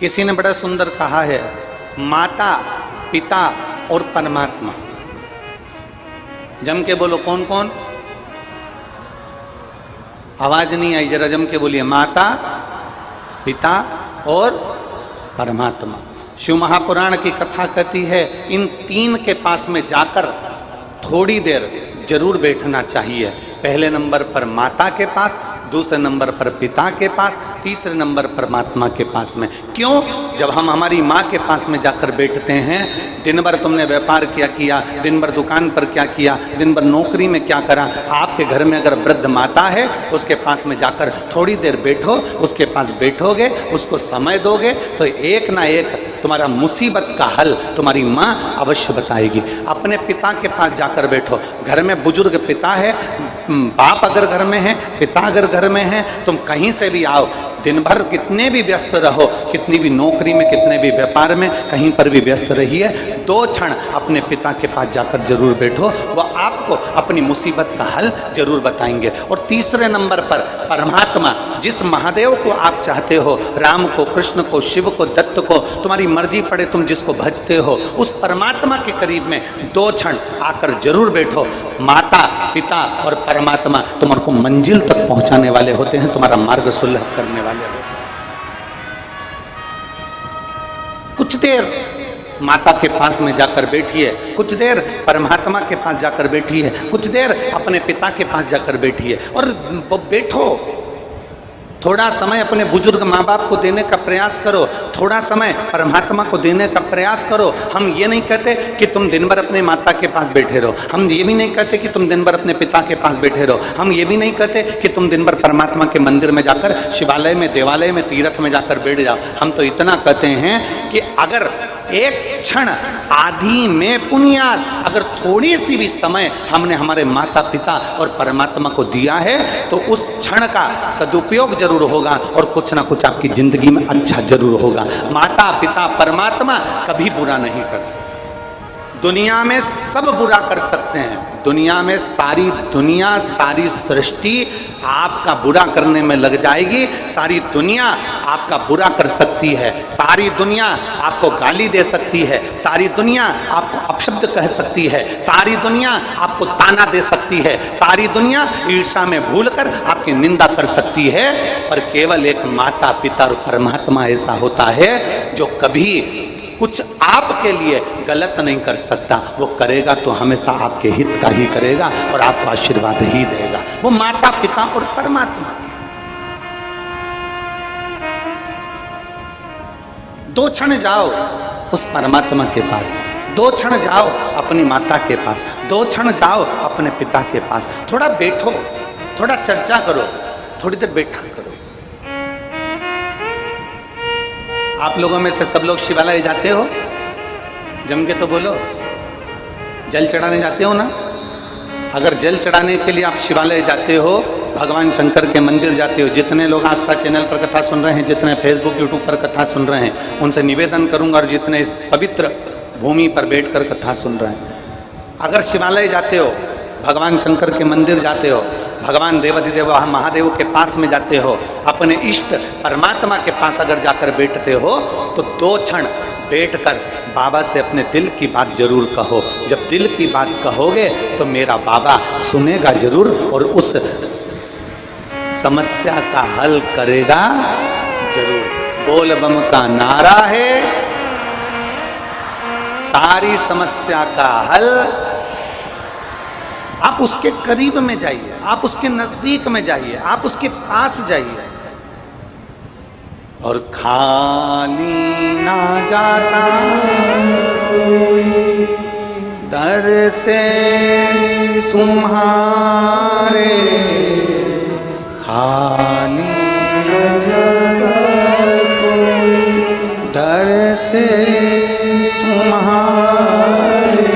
किसी ने बड़ा सुंदर कहा है, माता, पिता और परमात्मा। जम के बोलो, कौन कौन? आवाज नहीं आई, जरा जम के बोलिए। माता, पिता और परमात्मा। शिव महापुराण की कथा कहती है, इन तीन के पास में जाकर थोड़ी देर जरूर बैठना चाहिए। पहले नंबर पर माता के पास, दूसरे नंबर पर पिता के पास, तीसरे नंबर परमात्मा के पास में। क्यों? जब हम हमारी माँ के पास में जाकर बैठते हैं, दिन भर तुमने व्यापार क्या किया, दिन भर दुकान पर क्या किया, दिन भर नौकरी में क्या करा। आपके घर में अगर वृद्ध माता है, उसके पास में जाकर थोड़ी देर बैठो, उसके पास बैठोगे, उसको समय दोगे, तो एक ना एक तुम्हारा मुसीबत का हल तुम्हारी माँ अवश्य बताएगी। अपने पिता के पास जाकर बैठो। घर में बुजुर्ग पिता है, बाप अगर घर में है, पिता अगर घर में है, तुम कहीं से भी आओ, दिन भर कितने भी व्यस्त रहो, कितनी भी नौकरी में, कितने भी व्यापार में, कहीं पर भी व्यस्त रहिए, 2 क्षण अपने पिता के पास जाकर जरूर बैठो, वह आपको अपनी मुसीबत का हल जरूर बताएंगे। और तीसरे नंबर पर परमात्मा, जिस महादेव को आप चाहते हो, राम को, कृष्ण को, शिव को, दत्त को, तुम्हारी मर्जी पड़े तुम जिसको भजते हो, उस परमात्मा के करीब में 2 क्षण आकर जरूर बैठो। माता, पिता और परमात्मा तुम्हारे को मंजिल तक पहुंचाने वाले होते हैं, तुम्हारा मार्ग सुलभ करने वाले होते हैं। कुछ देर माता के पास में जाकर बैठिए, कुछ देर परमात्मा के पास जाकर बैठिए, कुछ देर अपने पिता के पास जाकर बैठिए और बैठो। थोड़ा समय अपने बुजुर्ग माँ बाप को देने का प्रयास करो, थोड़ा समय परमात्मा को देने का प्रयास करो। हम ये नहीं कहते कि तुम दिन भर अपने माता के पास बैठे रहो, हम ये भी नहीं कहते कि तुम दिन भर अपने पिता के पास बैठे रहो, हम ये भी नहीं कहते कि तुम दिन भर परमात्मा के मंदिर में जाकर, शिवालय में, देवालय में, तीर्थ में जाकर बैठ जाओ। हम तो इतना कहते हैं कि अगर एक क्षण आधी में पुनियाद, अगर थोड़ी सी भी समय हमने हमारे माता पिता और परमात्मा को दिया है, तो उस क्षण का सदुपयोग जरूर होगा और कुछ ना कुछ आपकी जिंदगी में अच्छा जरूर होगा। माता पिता परमात्मा कभी बुरा नहीं करते। दुनिया में सब बुरा कर सकते हैं, दुनिया में सारी दुनिया, सारी सृष्टि आपका बुरा करने में लग जाएगी, सारी दुनिया आपका बुरा कर सकती है, सारी दुनिया आपको गाली दे सकती है, सारी दुनिया आपको अपशब्द कह सकती है, सारी दुनिया आपको ताना दे सकती है, सारी दुनिया ईर्ष्या में भूलकर आपकी निंदा कर सकती है, पर केवल एक माता पिता और परमात्मा ऐसा होता है जो कभी कुछ आपके लिए गलत नहीं कर सकता। वो करेगा तो हमेशा आपके हित का ही करेगा और आपको आशीर्वाद ही देगा। वो माता पिता और परमात्मा। 2 क्षण जाओ उस परमात्मा के पास, 2 क्षण जाओ अपनी माता के पास, 2 क्षण जाओ अपने पिता के पास। थोड़ा बैठो, थोड़ा चर्चा करो, थोड़ी देर बैठा करो। आप लोगों में से सब लोग शिवालय जाते हो? जम के तो बोलो। जल चढ़ाने जाते हो ना? अगर जल चढ़ाने के लिए आप शिवालय जाते हो, भगवान शंकर के मंदिर जाते हो, जितने लोग आस्था चैनल पर कथा सुन रहे हैं, जितने फेसबुक यूट्यूब पर कथा सुन रहे हैं, उनसे निवेदन करूंगा, और जितने इस पवित्र भूमि पर बैठकर कथा सुन रहे हैं, अगर शिवालय जाते हो, भगवान शंकर के मंदिर जाते हो, भगवान देवाधिदेव महादेव के पास में जाते हो, अपने इष्ट परमात्मा के पास अगर जाकर बैठते हो, तो 2 क्षण बैठकर बाबा से अपने दिल की बात जरूर कहो। जब दिल की बात कहोगे तो मेरा बाबा सुनेगा जरूर और उस समस्या का हल करेगा जरूर। बोल बम का नारा है, सारी समस्या का हल। आप उसके करीब में जाइए, आप उसके नजदीक में जाइए, आप उसके पास जाइए। और खाली ना जाता दर से तुम्हारे, खाली ना जाता दर से तुम्हारे,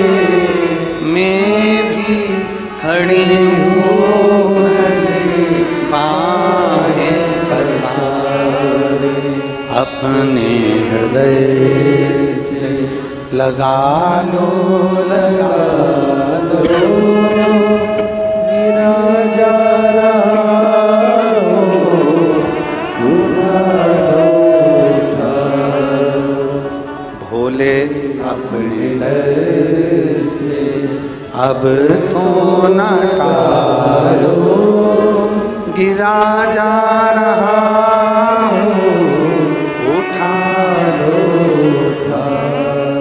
मैं भी खड़ी हूँ बाहें पसारे, अपने हृदय से लगा लो, लगा लो, मेरा जा रहा हो, उठा लो, उठा निकले अपने दर से, अब तो न टालो, गिरा जा रहा हूँ, उठा लो, उठा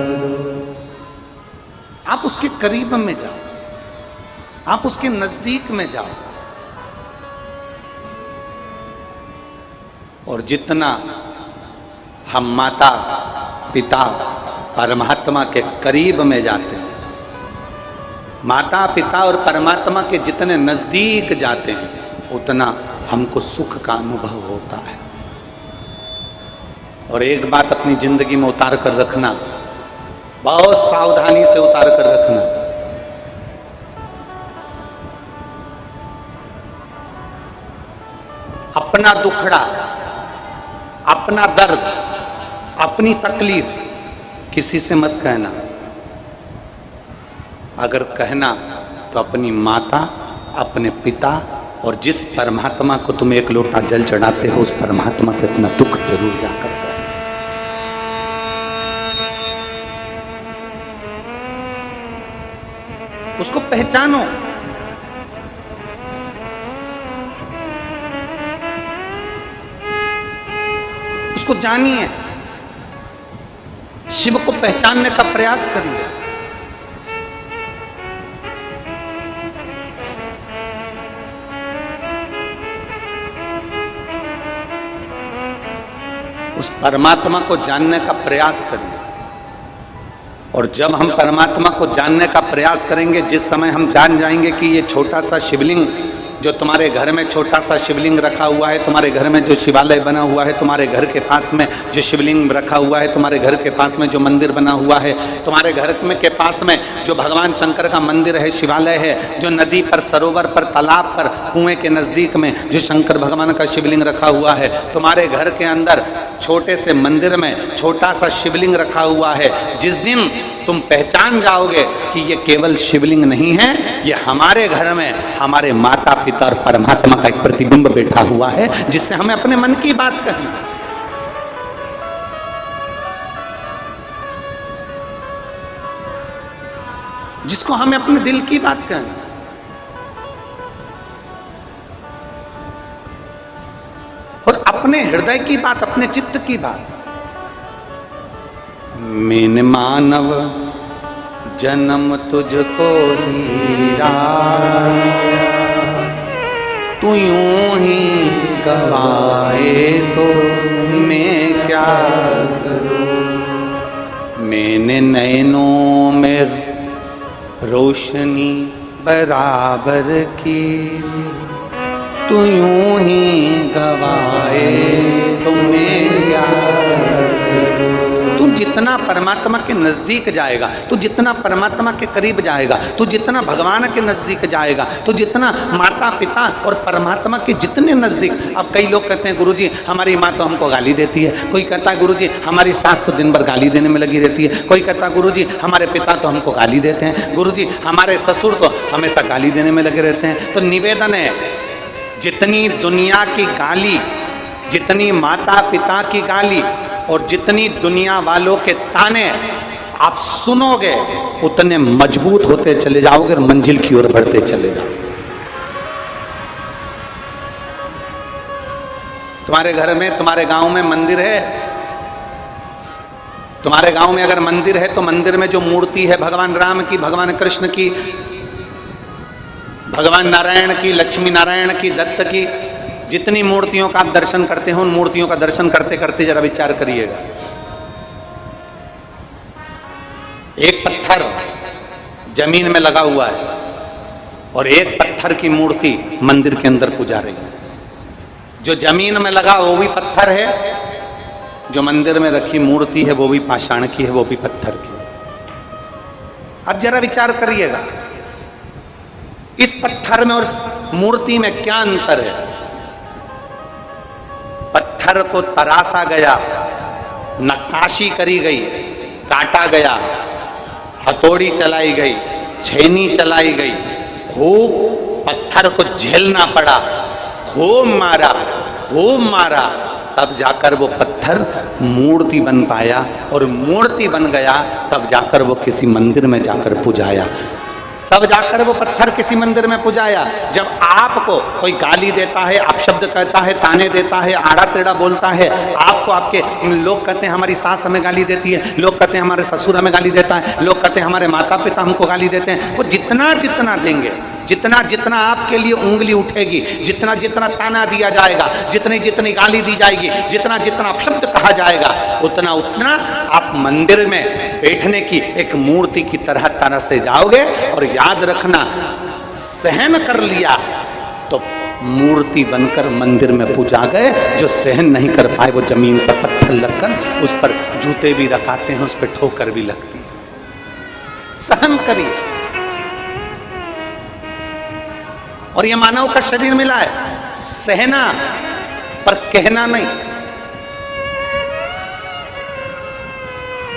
लो। आप उसके करीब में जाओ, आप उसके नजदीक में जाओ, और जितना हम माता पिता परमात्मा के करीब में जाते हैं, माता पिता और परमात्मा के जितने नजदीक जाते हैं, उतना हमको सुख का अनुभव होता है। और एक बात अपनी जिंदगी में उतार कर रखना, बहुत सावधानी से उतार कर रखना, अपना दुखड़ा, अपना दर्द, अपनी तकलीफ किसी से मत कहना। अगर कहना तो अपनी माता, अपने पिता और जिस परमात्मा को तुम एक लोटा जल चढ़ाते हो, उस परमात्मा से अपना दुख जरूर जाकर कहो। उसको पहचानो, उसको जानिए, शिव को पहचानने का प्रयास करिए। उस परमात्मा को जानने का प्रयास करिए। और जब हम परमात्मा को जानने का प्रयास करेंगे, जिस समय हम जान जाएंगे कि ये छोटा सा शिवलिंग जो तुम्हारे घर में छोटा सा शिवलिंग रखा हुआ है, तुम्हारे घर में जो शिवालय बना हुआ है, तुम्हारे घर के पास में जो शिवलिंग रखा हुआ है, तुम्हारे घर के पास में जो मंदिर बना हुआ है, तुम्हारे घर में के पास में जो भगवान शंकर का मंदिर है, शिवालय है, जो नदी पर, सरोवर पर, तालाब पर, कुएं के नज़दीक में जो शंकर भगवान का शिवलिंग रखा हुआ है, तुम्हारे घर के अंदर छोटे से मंदिर में छोटा सा शिवलिंग रखा हुआ है, जिस दिन तुम पहचान जाओगे कि ये केवल शिवलिंग नहीं है, ये हमारे घर में हमारे माता पिता और परमात्मा का एक प्रतिबिंब बैठा हुआ है, जिससे हमें अपने मन की बात कहनी, जिसको हमें अपने दिल की बात कहनी। और अपने हृदय की बात, अपने चित्त की बात। मैंने मानव जन्म तुझको हीरा, तू यूं ही गवाए तो मैं क्या करूं। मैंने नैनों में रोशनी बराबर की, तू यूं ही गवाए तो मैं क्या करूं। तू जितना परमात्मा के नजदीक जाएगा, तू जितना परमात्मा के करीब जाएगा, तू जितना भगवान के नजदीक जाएगा, तू जितना माता पिता और परमात्मा के जितने नजदीक। अब कई लोग कहते हैं गुरुजी हमारी माँ तो हमको गाली देती है, कोई कहता है गुरुजी हमारी सास तो दिन भर गाली देने में लगी रहती है, कोई कहता है गुरुजी हमारे पिता तो हमको गाली देते हैं, गुरुजी हमारे ससुर तो हमेशा गाली देने में लगे रहते हैं। तो निवेदन है, जितनी दुनिया की गाली, जितनी माता पिता की गाली और जितनी दुनिया वालों के ताने आप सुनोगे, उतने मजबूत होते चले जाओगे और मंजिल की ओर बढ़ते चले जाओगे। तुम्हारे घर में, तुम्हारे गांव में मंदिर है, तुम्हारे गांव में अगर मंदिर है तो मंदिर में जो मूर्ति है भगवान राम की, भगवान कृष्ण की, भगवान नारायण की, लक्ष्मी नारायण की, दत्त की, जितनी मूर्तियों का आप दर्शन करते हो, उन मूर्तियों का दर्शन करते करते जरा विचार करिएगा। एक पत्थर जमीन में लगा हुआ है और एक पत्थर की मूर्ति मंदिर के अंदर पूजा रही है। जो जमीन में लगा वो भी पत्थर है, जो मंदिर में रखी मूर्ति है वो भी पाषाण की है, वो भी पत्थर की है। अब जरा विचार करिएगा, इस पत्थर में और मूर्ति में क्या अंतर है। पत्थर को तराशा गया, नक्काशी करी गई, काटा गया, हथौड़ी चलाई गई, छेनी चलाई गई, खूब पत्थर को झेलना पड़ा, खूब मारा, तब जाकर वो पत्थर मूर्ति बन पाया, और मूर्ति बन गया तब जाकर वो किसी मंदिर में जाकर पूजाया, तब जाकर वो पत्थर किसी मंदिर में पूजाया। जब आपको कोई गाली देता है, अपशब्द कहता है, ताने देता है, आड़ा टेढ़ा बोलता है, आपको आपके लोग कहते हैं हमारी सास हमें गाली देती है, लोग कहते हैं हमारे ससुर हमें गाली देता है, लोग कहते हैं हमारे माता पिता हमको गाली देते हैं, वो जितना जितना देंगे, जितना जितना आपके लिए उंगली उठेगी, जितना जितना ताना दिया जाएगा, जितनी जितनी गाली दी जाएगी, जितना जितना अपशब्द कहा जाएगा, उतना उतना आप मंदिर में बैठने की एक मूर्ति की तरह से जाओगे। और याद रखना, सहन कर लिया तो मूर्ति बनकर मंदिर में पूजा गए, जो सहन नहीं कर पाए वो जमीन पर पत्थर लगकर उस पर जूते भी रखाते हैं, उस पर ठोकर भी लगती है। सहन करिए। और ये मानव का शरीर मिला है, सहना पर कहना नहीं।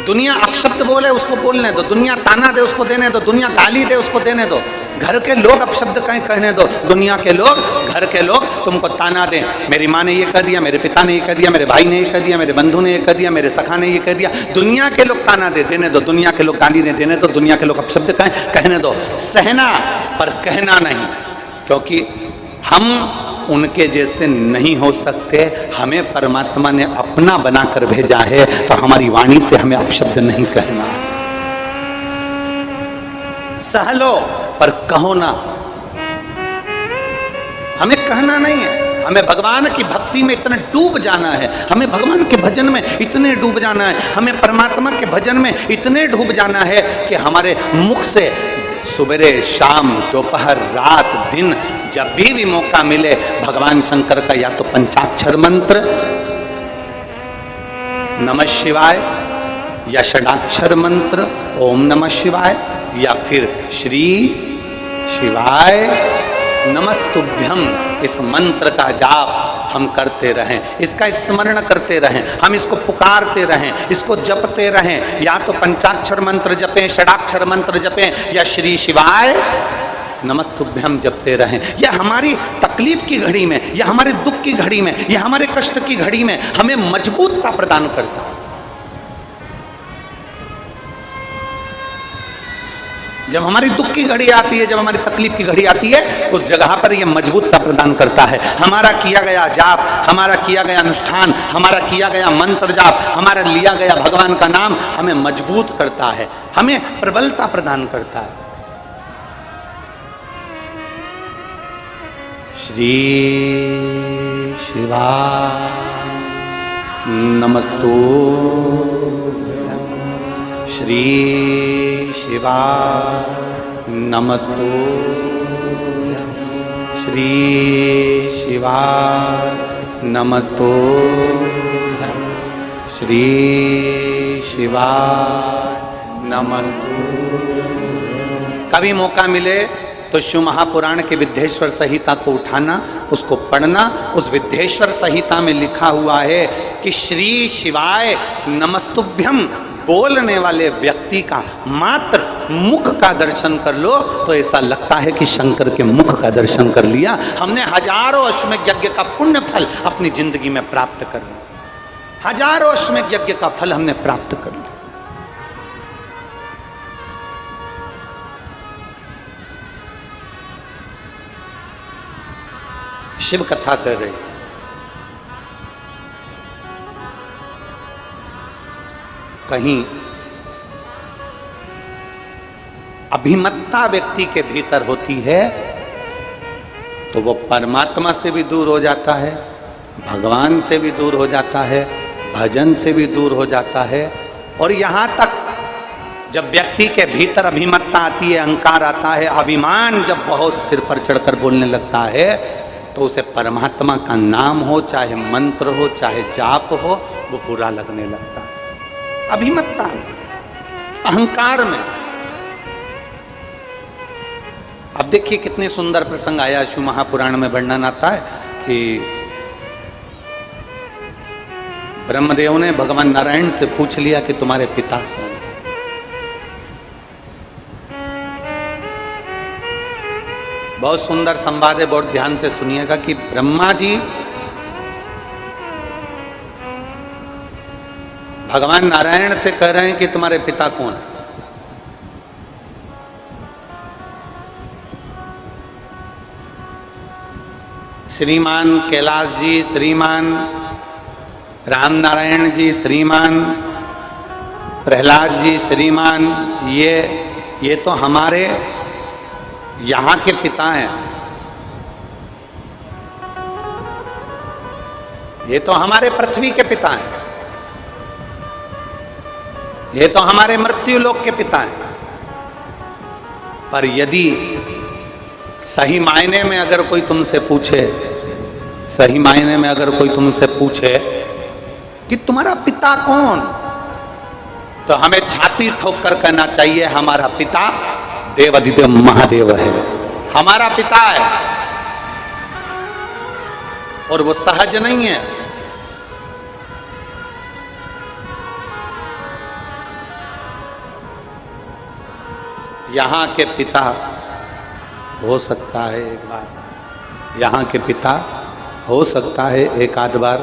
दुनिया अपशब्द बोले उसको बोलने दो, दुनिया ताना दे उसको देने दो, दुनिया गाली दे उसको देने दो, घर के लोग अपशब्द कहीं कहने दो, दुनिया के लोग, घर के लोग तुमको ताना दें, मेरी माँ ने ये कह दिया, मेरे पिता ने ये कह दिया, मेरे भाई ने ये कह दिया, मेरे बंधु ने ये कह दिया, मेरे सखा ने ये कह दिया, दुनिया के लोग ताना दे देने दो, दुनिया के लोग गाली दे देने दो, दुनिया के लोग अपशब्द कहने दो। सहना पर कहना नहीं, क्योंकि हम उनके जैसे नहीं हो सकते। हमें परमात्मा ने अपना बनाकर भेजा है, तो हमारी वाणी से हमें अपशब्द नहीं कहना। सह लो पर कहो ना, हमें कहना नहीं है। हमें भगवान की भक्ति में इतना डूब जाना है, हमें भगवान के भजन में इतने डूब जाना है, हमें परमात्मा के भजन में इतने डूब जाना है कि हमारे मुख से सुबह शाम दोपहर रात दिन जब भी मौका मिले भगवान शंकर का या तो पंचाक्षर मंत्र नमः शिवाय, या षडाक्षर मंत्र ओम नमः शिवाय, या फिर श्री शिवाय नमस्तुभ्यम, इस मंत्र का जाप हम करते रहें, इसका स्मरण करते रहें, हम इसको पुकारते रहें, इसको जपते रहें। या तो पंचाक्षर मंत्र जपें, षडाक्षर मंत्र जपें, या श्री शिवाय नमस्तुभ्यम जपते रहें। यह हमारी तकलीफ की घड़ी में, या हमारे दुख की घड़ी में, या हमारे कष्ट की घड़ी में हमें मजबूतता प्रदान करता है। जब हमारी दुख की घड़ी आती है, जब हमारी तकलीफ की घड़ी आती है, उस जगह पर यह मजबूतता प्रदान करता है। हमारा किया गया जाप, हमारा किया गया अनुष्ठान, हमारा किया गया मंत्र जाप, हमारा लिया गया भगवान का नाम हमें मजबूत करता है, हमें प्रबलता प्रदान करता है। श्री शिवाय नमस्तु, श्री शिवाय नमस्तु, श्री शिवाय नमस्तु, श्री शिवाय नमस्तु। कभी मौका मिले तो शिव महापुराण के विद्येश्वर संहिता को उठाना, उसको पढ़ना। उस विद्येश्वर संहिता में लिखा हुआ है कि श्री शिवाय नमस्तुभ्यम बोलने वाले व्यक्ति का मात्र मुख का दर्शन कर लो तो ऐसा लगता है कि शंकर के मुख का दर्शन कर लिया। हमने हजारों अश्वमेध यज्ञ का पुण्य फल अपनी जिंदगी में प्राप्त कर लिया, हजारों अश्वमेध यज्ञ का फल हमने प्राप्त कर लिया। शिव कथा कर रहे, कहीं अभिमत्ता व्यक्ति के भीतर होती है तो वो परमात्मा से भी दूर हो जाता है, भगवान से भी दूर हो जाता है, भजन से भी दूर हो जाता है। और यहाँ तक जब व्यक्ति के भीतर अभिमत्ता आती है, अहंकार आता है, अभिमान जब बहुत सिर पर चढ़कर बोलने लगता है, तो उसे परमात्मा का नाम हो, चाहे मंत्र हो, चाहे जाप हो, वो बुरा लगने लगता है। अभिमत्ता अहंकार में। अब देखिए कितने सुंदर प्रसंग आया, शिव महापुराण में वर्णन आता है कि ब्रह्मदेव ने भगवान नारायण से पूछ लिया कि तुम्हारे पिता कौन? बहुत सुंदर संवाद है, बहुत ध्यान से सुनिएगा कि ब्रह्मा जी भगवान नारायण से कह रहे हैं कि तुम्हारे पिता कौन है। श्रीमान कैलाश जी, श्रीमान राम नारायण जी, श्रीमान प्रहलाद जी, श्रीमान ये तो हमारे यहाँ के पिता हैं। ये तो हमारे पृथ्वी के पिता हैं। ये तो हमारे मृत्यु लोक के पिता हैं। पर यदि सही मायने में अगर कोई तुमसे पूछे, सही मायने में अगर कोई तुमसे पूछे कि तुम्हारा पिता कौन, तो हमें छाती ठोक कर कहना चाहिए हमारा पिता देवाधिदेव महादेव है, हमारा पिता है। और वो सहज नहीं है। यहां के पिता हो सकता है एक बार, यहां के पिता हो सकता है एक आध बार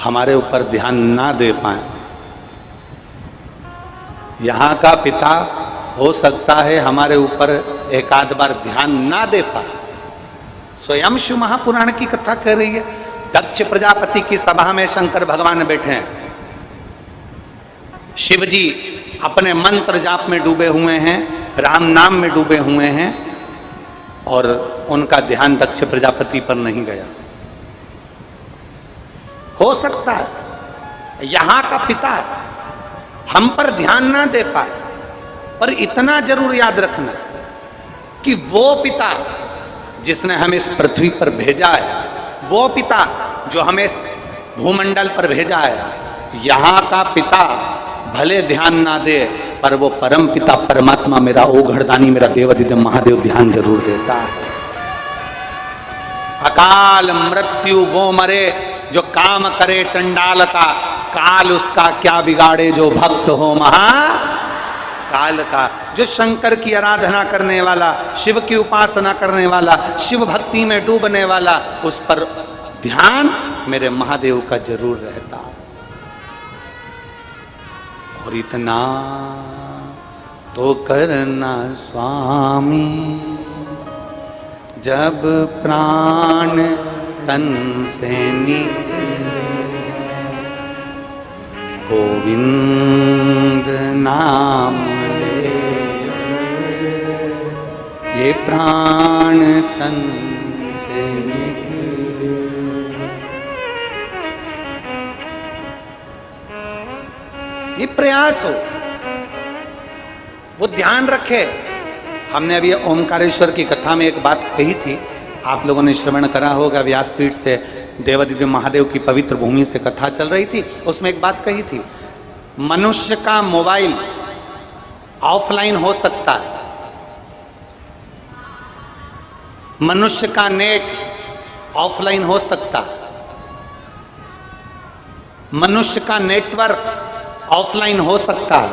हमारे ऊपर ध्यान ना दे पाए। यहाँ का पिता हो सकता है हमारे ऊपर एक आध बार ध्यान ना दे पाए। स्वयं शिव महापुराण की कथा कह रही है, दक्ष प्रजापति की सभा में शंकर भगवान बैठे हैं। शिव जी अपने मंत्र जाप में डूबे हुए हैं, राम नाम में डूबे हुए हैं, और उनका ध्यान दक्ष प्रजापति पर नहीं गया। हो सकता है यहां का पिता हम पर ध्यान ना दे पाए, पर इतना जरूर याद रखना कि वो पिता जिसने हमें इस पृथ्वी पर भेजा है, वो पिता जो हमें इस भूमंडल पर भेजा है, यहां का पिता भले ध्यान ना दे, पर वो परम पिता परमात्मा मेरा ओघड़दानी मेरा देवाधिदेव महादेव ध्यान जरूर देता है। अकाल मृत्यु वो मरे जो काम करे चंडाल का, काल उसका क्या बिगाड़े जो भक्त हो महाकाल का। जो शंकर की आराधना करने वाला, शिव की उपासना करने वाला, शिव भक्ति में डूबने वाला, उस पर ध्यान मेरे महादेव का जरूर रहता। और इतना तो करना स्वामी जब प्राण तन से निकले, गोविंद नाम ले, ये प्राण तन से निकले। ये प्रयास हो, वो ध्यान रखे। हमने अभी ओमकारेश्वर की कथा में एक बात कही थी, आप लोगों ने श्रवण करा होगा, व्यासपीठ से देवाधिदेव महादेव की पवित्र भूमि से कथा चल रही थी। उसमें एक बात कही थी, मनुष्य का मोबाइल ऑफलाइन हो सकता है, मनुष्य का नेट ऑफलाइन हो सकता है, मनुष्य का नेटवर्क ऑफलाइन हो सकता है,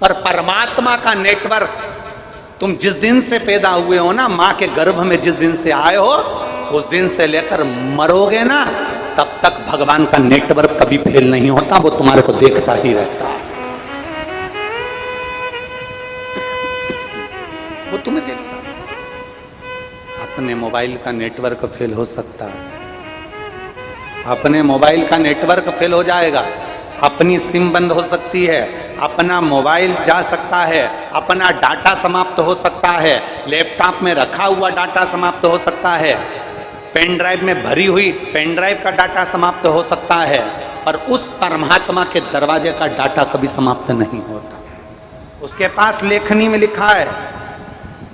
पर परमात्मा का नेटवर्क तुम जिस दिन से पैदा हुए हो ना, मां के गर्भ में जिस दिन से आए हो, उस दिन से लेकर मरोगे ना, तब तक भगवान का नेटवर्क कभी फेल नहीं होता, वो तुम्हारे को देखता ही रहता है। वो तुम्हें देखता है। अपने मोबाइल का नेटवर्क फेल हो सकता है, अपने मोबाइल का नेटवर्क फेल हो जाएगा, अपनी सिम बंद हो सकती है, अपना मोबाइल जा सकता है, अपना डाटा समाप्त हो सकता है, लैपटॉप में रखा हुआ डाटा समाप्त हो सकता है, पेन ड्राइव में भरी हुई पेन ड्राइव का डाटा समाप्त हो सकता है, पर उस परमात्मा के दरवाजे का डाटा कभी समाप्त नहीं होता। उसके पास लेखनी में लिखा है,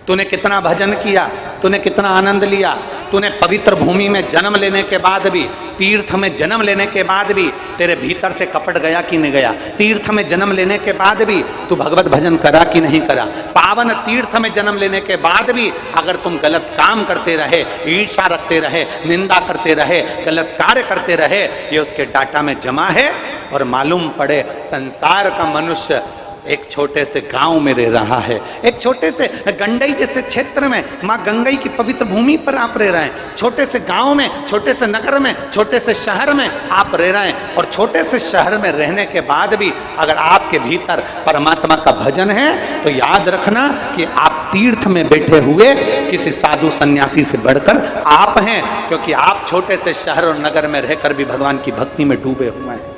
तूने कितना भजन किया, तूने कितना आनंद लिया, तूने पवित्र भूमि में जन्म लेने के बाद भी, तीर्थ में जन्म लेने के बाद भी तेरे भीतर से कपट गया कि नहीं गया, तीर्थ में जन्म लेने के बाद भी तू भगवत भजन करा कि नहीं करा, पावन तीर्थ में जन्म लेने के बाद भी अगर तुम गलत काम करते रहे, ईर्ष्या रखते रहे, निंदा करते रहे, गलत कार्य करते रहे, ये उसके डाटा में जमा है। और मालूम पड़े संसार का मनुष्य एक छोटे से गांव में रह रहा है, एक छोटे से गंडई जैसे क्षेत्र में, माँ गंगई की पवित्र भूमि पर आप रह रहे हैं। छोटे से गांव में, छोटे से नगर में, छोटे से शहर में आप रह रहे हैं। और छोटे से शहर में रहने के बाद भी अगर आपके भीतर परमात्मा का भजन है तो याद रखना कि आप तीर्थ में बैठे हुए किसी साधु सन्यासी से बढ़कर आप हैं, क्योंकि आप छोटे से शहर और नगर में रहकर भी भगवान की भक्ति में डूबे हुए हैं।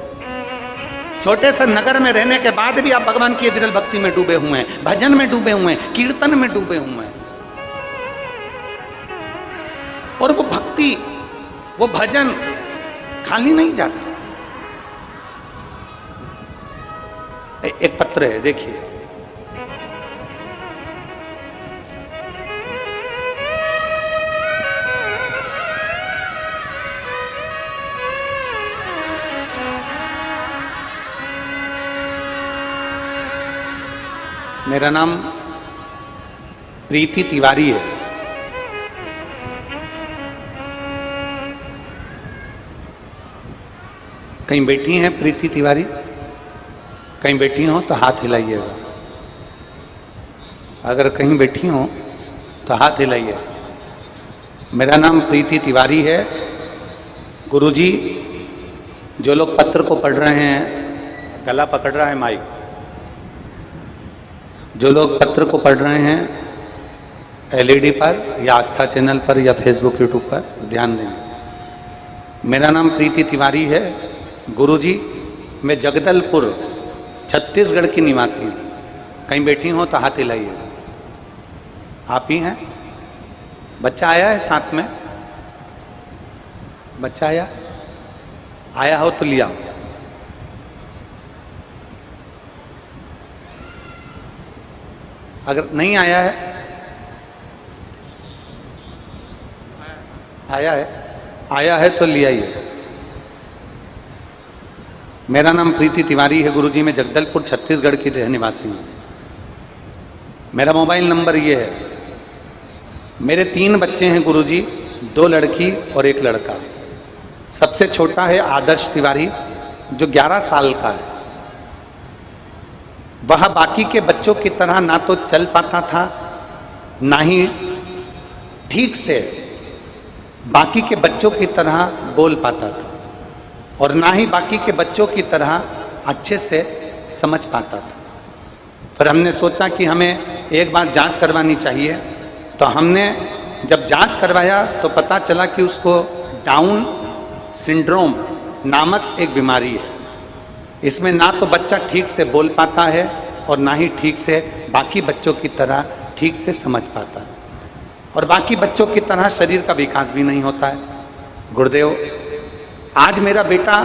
छोटे से नगर में रहने के बाद भी आप भगवान की विरल भक्ति में डूबे हुए हैं, भजन में डूबे हुए हैं, कीर्तन में डूबे हुए हैं। और वो भक्ति, वो भजन खाली नहीं जाता। एक पत्र है, देखिए। मेरा नाम प्रीति तिवारी है। कहीं बैठी हैं प्रीति तिवारी? कहीं बैठी हो तो हाथ हिलाइएगा। अगर कहीं बैठी हो तो हाथ हिलाइए। मेरा नाम प्रीति तिवारी है। गुरुजी, जो लोग पत्र को पढ़ रहे हैं, गला पकड़ रहा है माइक, जो लोग पत्र को पढ़ रहे हैं एलईडी पर या आस्था चैनल पर या फेसबुक यूट्यूब पर, ध्यान दें। मेरा नाम प्रीति तिवारी है। गुरुजी, मैं जगदलपुर छत्तीसगढ़ की निवासी हूँ। कहीं बैठी हो तो हाथ हिलाइएगा। आप ही हैं? बच्चा आया है साथ में? बच्चा आया हो तो लिया। अगर नहीं आया है, आया है तो ले आइए। मेरा नाम प्रीति तिवारी है गुरुजी, मैं जगदलपुर छत्तीसगढ़ की निवासी हूँ। मेरा मोबाइल नंबर ये है। मेरे 3 बच्चे हैं गुरुजी, 2 लड़की और 1 लड़का। सबसे छोटा है आदर्श तिवारी, जो 11 साल का है। वह बाकी के बच्चों की तरह ना तो चल पाता था, ना ही ठीक से बाकी के बच्चों की तरह बोल पाता था, और ना ही बाकी के बच्चों की तरह अच्छे से समझ पाता था। फिर हमने सोचा कि हमें एक बार जांच करवानी चाहिए। तो हमने जब जांच करवाया तो पता चला कि उसको डाउन सिंड्रोम नामक एक बीमारी है। इसमें ना तो बच्चा ठीक से बोल पाता है और ना ही ठीक से बाकी बच्चों की तरह ठीक से समझ पाता है, और बाकी बच्चों की तरह शरीर का विकास भी नहीं होता है। गुरुदेव, आज मेरा बेटा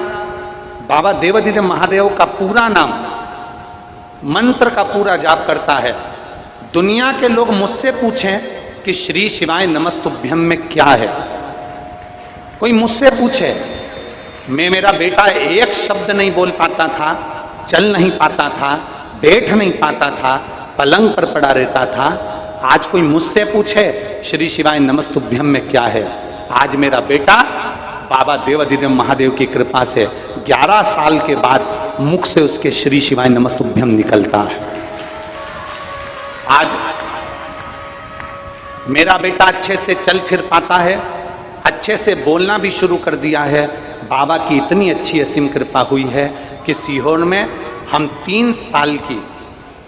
बाबा देवाधिदेव महादेव का पूरा नाम, मंत्र का पूरा जाप करता है। दुनिया के लोग मुझसे पूछें कि श्री शिवाय नमस्तुभ्यम में क्या है, कोई मुझसे पूछे, मेरा बेटा एक शब्द नहीं बोल पाता था, चल नहीं पाता था, बैठ नहीं पाता था, पलंग पर पड़ा रहता था। आज कोई मुझसे पूछे श्री शिवाय नमस्तुभ्यम में क्या है, आज मेरा बेटा बाबा देवाधिदेव महादेव की कृपा से 11 साल के बाद मुख से उसके श्री शिवाय नमस्तुभ्यम निकलता है। आज मेरा बेटा अच्छे से चल फिर पाता है, अच्छे से बोलना भी शुरू कर दिया है। बाबा की इतनी अच्छी असीम कृपा हुई है कि सीहोर में हम 3 साल की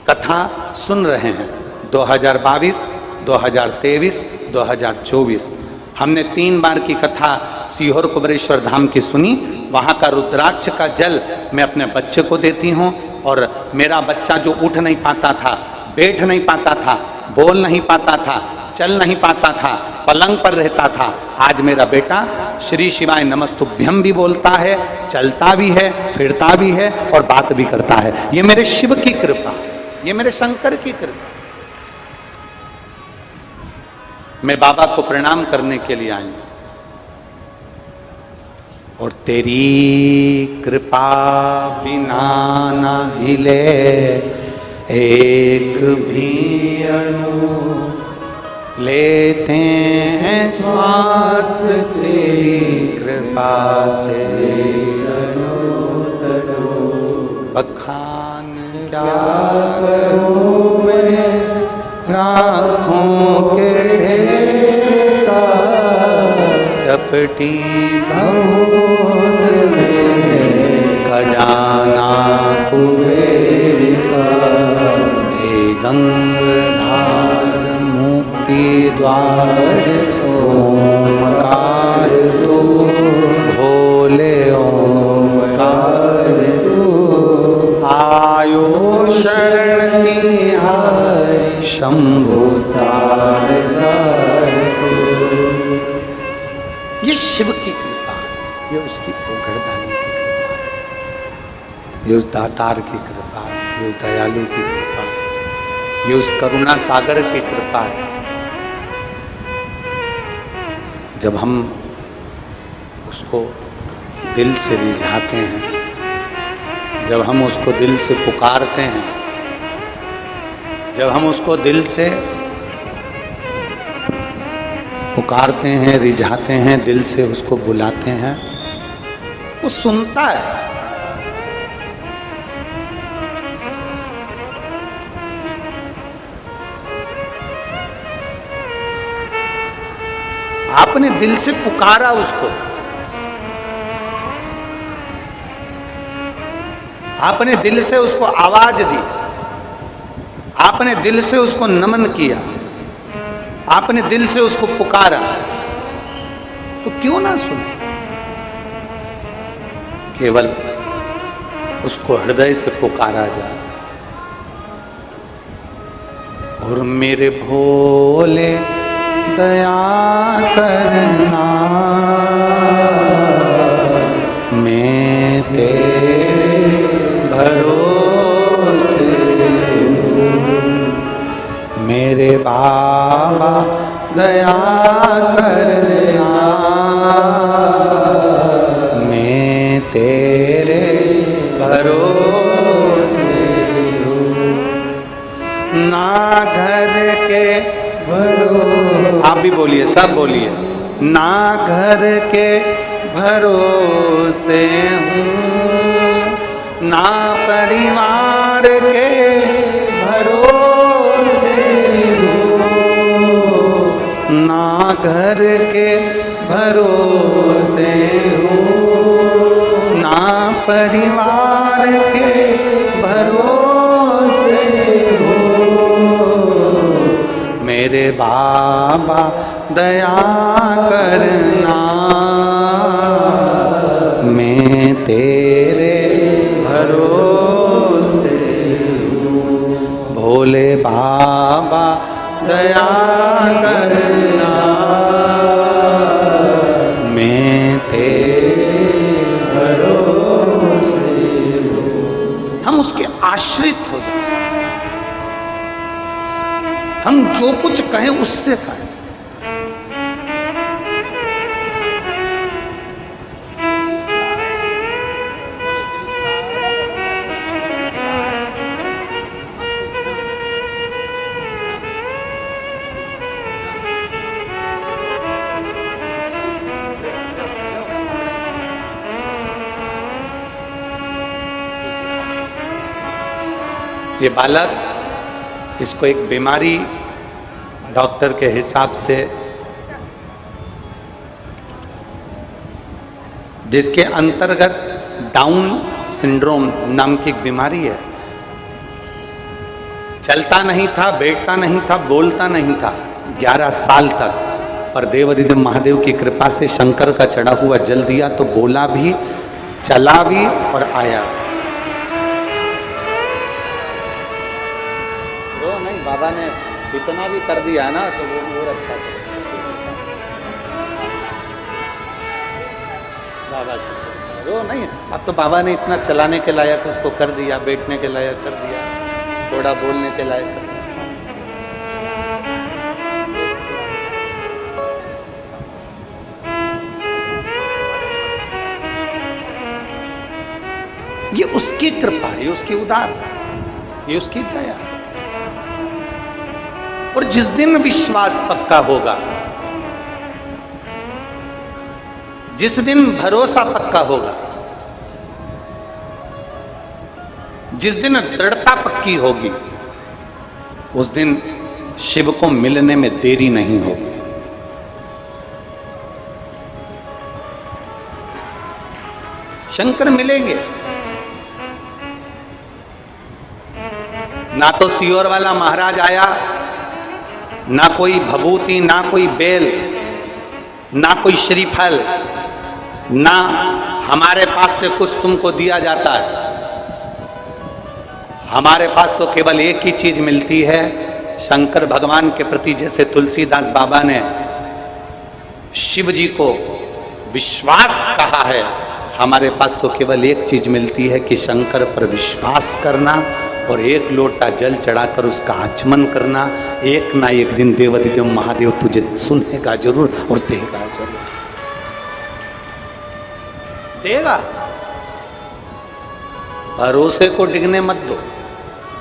कथा सुन रहे हैं। 2022, 2023, 2024 हमने 3 बार की कथा सीहोर कुबेरेश्वर धाम की सुनी। वहाँ का रुद्राक्ष का जल मैं अपने बच्चे को देती हूँ, और मेरा बच्चा जो उठ नहीं पाता था, बैठ नहीं पाता था, बोल नहीं पाता था, चल नहीं पाता था, पलंग पर रहता था, आज मेरा बेटा श्री शिवाय नमस्तुभ्यम भी बोलता है, चलता भी है, फिरता भी है और बात भी करता है। ये मेरे शिव की कृपा, ये मेरे शंकर की कृपा। मैं बाबा को प्रणाम करने के लिए आई, और तेरी कृपा बिना ना हिले एक भी अणु, लेते हैं श्वास तेरी कृपा से, बखान क्या करूं मैं, राखों के ढेर का चपटी बहुत में खजाना कुबेर का। हे गंगाधार मुक्ति द्वार ओमकार तू, भोले ओमकार तू। आयो शरण तिहारी शंभु तार तार तू। ये शिव की कृपा, ये उसकी उघड़दानी की कृपा, ये उस दातार की कृपा, ये उस दयालु की कृपा, ये उस करुणा सागर की कृपा है। जब हम उसको दिल से रिझाते हैं, जब हम उसको दिल से पुकारते हैं, जब हम उसको दिल से पुकारते हैं, रिझाते हैं, दिल से उसको बुलाते हैं, वो सुनता है। आपने दिल से पुकारा उसको, आपने दिल से उसको आवाज दी, आपने दिल से उसको नमन किया, आपने दिल से उसको पुकारा, तो क्यों ना सुने। केवल उसको हृदय से पुकारा जाए। और मेरे भोले दया करना, मैं तेरे भरोसे हूँ। मेरे बाबा दया करना, मैं तेरे भरोसे हूँ। ना घर के आप भी बोलिए, सब बोलिए। ना घर के भरोसे हूँ, ना परिवार के भरोसे हूँ, ना घर के भरोसे हूँ, ना परिवार के भरोसे हूँ। मेरे बाबा दया करना, मैं तेरे भरोसे हूँ। भोले बाबा दया करना, मैं तेरे भरोसे हूँ। हम उसके आश्रित हो जाए, हम जो कुछ कहें उससे कहें। ये बालक, इसको एक बीमारी डॉक्टर के हिसाब से, जिसके अंतर्गत डाउन सिंड्रोम नाम की एक बीमारी है। चलता नहीं था, बैठता नहीं था, बोलता नहीं था 11 साल तक, पर देवाधिदेव महादेव की कृपा से शंकर का चढ़ा हुआ जल दिया तो बोला भी, चला भी और आया। रो नहीं, बाबा ने इतना भी कर दिया ना तो वो अच्छा था। बाबा रो नहीं, अब तो बाबा ने इतना चलाने के लायक उसको कर दिया, बैठने के लायक कर दिया, थोड़ा बोलने के लायक कर दिया। ये उसकी कृपा, ये उसकी उदार, ये उसकी दया। और जिस दिन विश्वास पक्का होगा, जिस दिन भरोसा पक्का होगा, जिस दिन दृढ़ता पक्की होगी उस दिन शिव को मिलने में देरी नहीं होगी। शंकर मिलेंगे। ना तो सियोर वाला महाराज आया, ना कोई भभूति, ना कोई बेल, ना कोई श्रीफल, ना हमारे पास से कुछ तुमको दिया जाता है। हमारे पास तो केवल एक ही चीज मिलती है, शंकर भगवान के प्रति जैसे तुलसीदास बाबा ने शिव जी को विश्वास कहा है, हमारे पास तो केवल एक चीज मिलती है कि शंकर पर विश्वास करना और एक लोटा जल चढ़ाकर उसका आचमन करना। एक ना एक दिन देवाधिदेव महादेव तुझे सुनेगा जरूर और देगा जरूर, देगा। भरोसे को डिगने मत दो,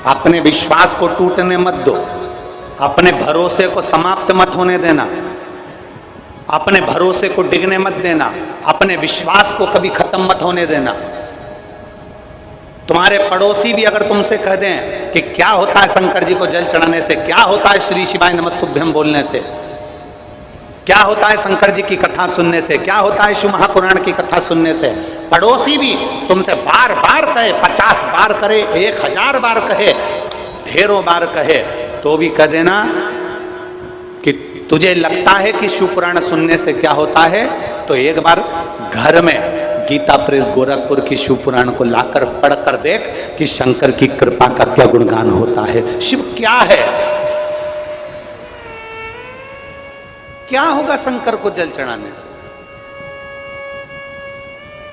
अपने विश्वास को टूटने मत दो, अपने भरोसे को समाप्त मत होने देना, अपने भरोसे को डिगने मत देना, अपने विश्वास को कभी खत्म मत होने देना। तुम्हारे पड़ोसी भी अगर तुमसे कह दें कि क्या होता है शंकर जी को जल चढ़ाने से, क्या होता है श्री शिवाय नमस्तुभ्यम बोलने से, क्या होता है शंकर जी की कथा सुनने से, क्या होता है शिव महापुराण की कथा सुनने से, पड़ोसी भी तुमसे बार बार कहे, 50 बार करे, 1000 बार कहे, ढेरों बार कहे, तो भी कह देना कि तुझे लगता है कि शिव पुराण सुनने से क्या होता है, तो एक बार घर में गीता प्रेस गोरखपुर की शिव पुराण को लाकर पढ़कर देख कि शंकर की कृपा का क्या गुणगान होता है। शिव क्या है, क्या होगा शंकर को जल चढ़ाने से,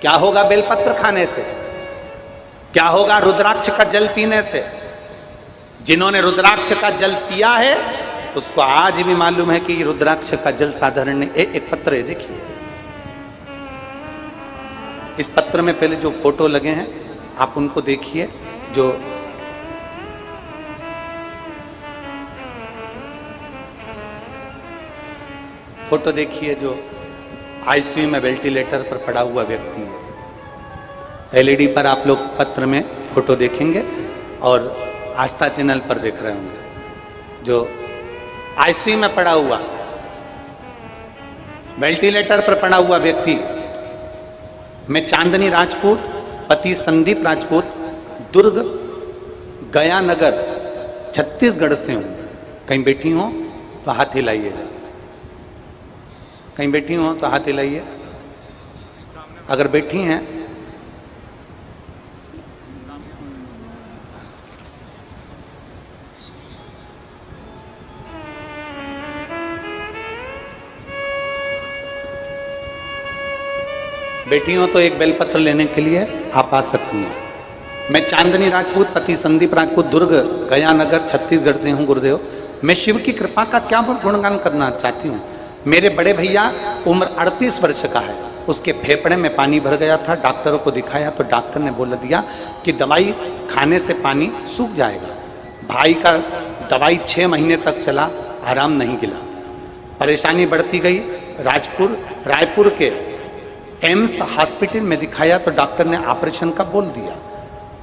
क्या होगा बेलपत्र खाने से, क्या होगा रुद्राक्ष का जल पीने से। जिन्होंने रुद्राक्ष का जल पिया है उसको आज भी मालूम है कि रुद्राक्ष का जल साधारण नहीं। एक पत्र है, देखिए इस पत्र में पहले जो फोटो लगे हैं आप उनको देखिए, जो फोटो देखिए, जो आईसीयू में वेंटिलेटर पर पड़ा हुआ व्यक्ति है। एलईडी पर आप लोग पत्र में फोटो देखेंगे और आस्था चैनल पर देख रहे होंगे। जो आईसीयू में पड़ा हुआ, वेंटिलेटर पर पड़ा हुआ व्यक्ति, मैं चांदनी राजपूत, पति संदीप राजपूत, दुर्ग गया नगर छत्तीसगढ़ से हूं। कहीं बैठी हो तो हाथ हिलाइएगा, कहीं बैठी हो तो हाथ हिलाइए। अगर बैठी हैं बैठी हो तो एक बेलपत्र लेने के लिए आप आ सकती हैं। मैं चांदनी राजपूत, पति संदीप राजपूत, दुर्ग गया नगर छत्तीसगढ़ से हूँ गुरुदेव। मैं शिव की कृपा का क्या गुणगान करना चाहती हूँ। मेरे बड़े भैया उम्र 38 वर्ष का है, उसके फेफड़े में पानी भर गया था। डॉक्टरों को दिखाया तो डॉक्टर ने बोल दिया कि दवाई खाने से पानी सूख जाएगा। भाई का दवाई 6 महीने तक चला, आराम नहीं मिला, परेशानी बढ़ती गई। रायपुर के एम्स हॉस्पिटल में दिखाया तो डॉक्टर ने ऑपरेशन का बोल दिया।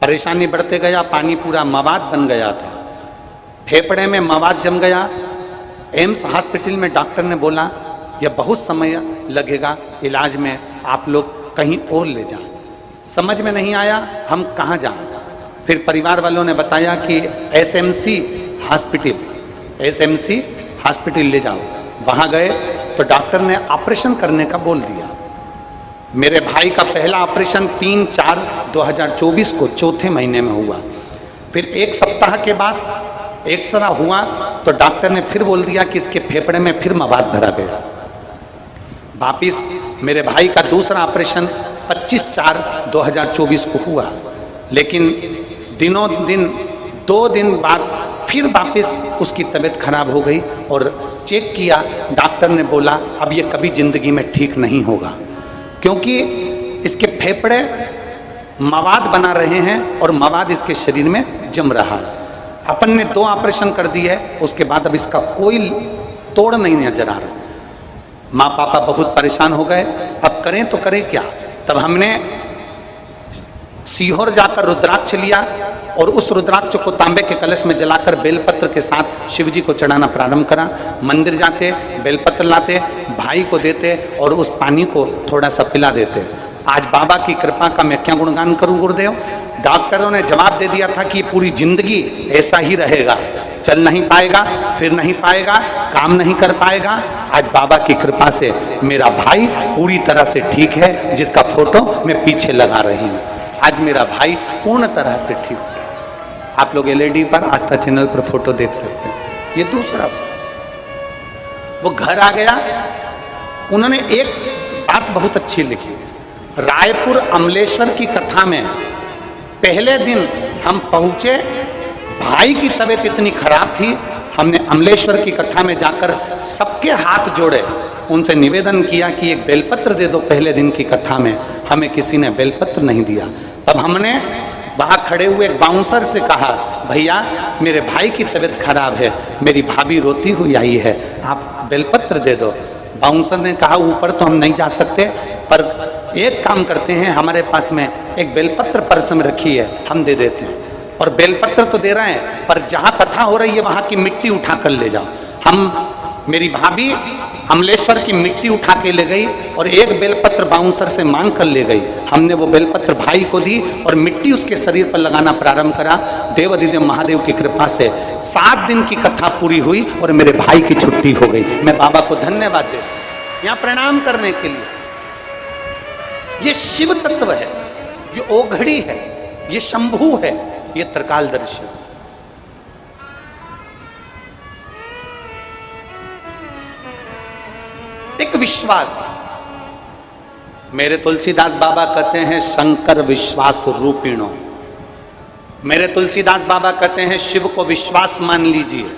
परेशानी बढ़ते गया, पानी पूरा मवाद बन गया था, फेफड़े में मवाद जम गया। एम्स हॉस्पिटल में डॉक्टर ने बोला यह बहुत समय लगेगा इलाज में, आप लोग कहीं और ले जाएं। समझ में नहीं आया हम कहाँ जाएं। फिर परिवार वालों ने बताया कि एसएमसी हॉस्पिटल ले जाओ। वहाँ गए तो डॉक्टर ने ऑपरेशन करने का बोल दिया। मेरे भाई का पहला ऑपरेशन 3/4/2024 को चौथे महीने में हुआ। फिर 1 सप्ताह के बाद एक्सरा हुआ तो डॉक्टर ने फिर बोल दिया कि इसके फेफड़े में फिर मवाद भरा गया। वापिस मेरे भाई का दूसरा ऑपरेशन 25/4/2024 को हुआ, लेकिन दिनों दिन 2 दिन बाद फिर वापिस उसकी तबीयत खराब हो गई और चेक किया। डॉक्टर ने बोला अब ये कभी जिंदगी में ठीक नहीं होगा, क्योंकि इसके फेफड़े मवाद बना रहे हैं और मवाद इसके शरीर में जम रहा है। अपन ने 2 ऑपरेशन कर दिए, उसके बाद अब इसका कोई तोड़ नहीं नजर आ रहा। माँ पापा बहुत परेशान हो गए, अब करें तो करें क्या। तब हमने सीहोर जाकर रुद्राक्ष लिया और उस रुद्राक्ष को तांबे के कलश में जलाकर बेलपत्र के साथ शिव जी को चढ़ाना प्रारंभ करा। मंदिर जाते, बेलपत्र लाते, भाई को देते और उस पानी को थोड़ा सा पिला देते। आज बाबा की कृपा का मैं क्या गुणगान करूं गुरुदेव। डॉक्टरों ने जवाब दे दिया था कि पूरी जिंदगी ऐसा ही रहेगा, चल नहीं पाएगा, फिर नहीं पाएगा, काम नहीं कर पाएगा। आज बाबा की कृपा से मेरा भाई पूरी तरह से ठीक है, जिसका फोटो मैं पीछे लगा रही हूँ। आज मेरा भाई पूर्ण तरह से ठीक है। आप लोग एलईडी पर आस्था चैनल पर फोटो देख सकते हैं। ये दूसरा, वो घर आ गया, उन्होंने एक बात बहुत अच्छी लिखी। रायपुर अमलेश्वर की कथा में पहले दिन हम पहुंचे, भाई की तबीयत इतनी खराब थी, हमने अमलेश्वर की कथा में जाकर सबके हाथ जोड़े, उनसे निवेदन किया कि एक बेलपत्र दे दो। पहले दिन की कथा में हमें किसी ने बेलपत्र नहीं दिया। तब हमने वहां खड़े हुए एक बाउंसर से कहा, भैया मेरे भाई की तबीयत खराब है, मेरी भाभी रोती हुई आई है, आप बेलपत्र दे दो। बाउंसर ने कहा ऊपर तो हम नहीं जा सकते, पर एक काम करते हैं, हमारे पास में एक बेलपत्र पर्स में रखी है, हम दे देते हैं। और बेलपत्र तो दे रहे हैं, पर जहां कथा हो रही है वहां की मिट्टी उठा कर ले जाओ। मेरी भाभी अमलेश्वर की मिट्टी उठा के ले गई और एक बेलपत्र बाउंसर से मांग कर ले गई। हमने वो बेलपत्र भाई को दी और मिट्टी उसके शरीर पर लगाना प्रारंभ करा। देवाधिदेव महादेव की कृपा से 7 दिन की कथा पूरी हुई और मेरे भाई की छुट्टी हो गई। मैं बाबा को धन्यवाद देता हूं यहाँ प्रणाम करने के लिए। ये शिव तत्व है, ये ओघड़ी है, ये शंभू है, ये त्रिकालदर्शी। एक विश्वास, मेरे तुलसीदास बाबा कहते हैं शंकर विश्वास रूपिणो। मेरे तुलसीदास बाबा कहते हैं शिव को विश्वास मान लीजिए।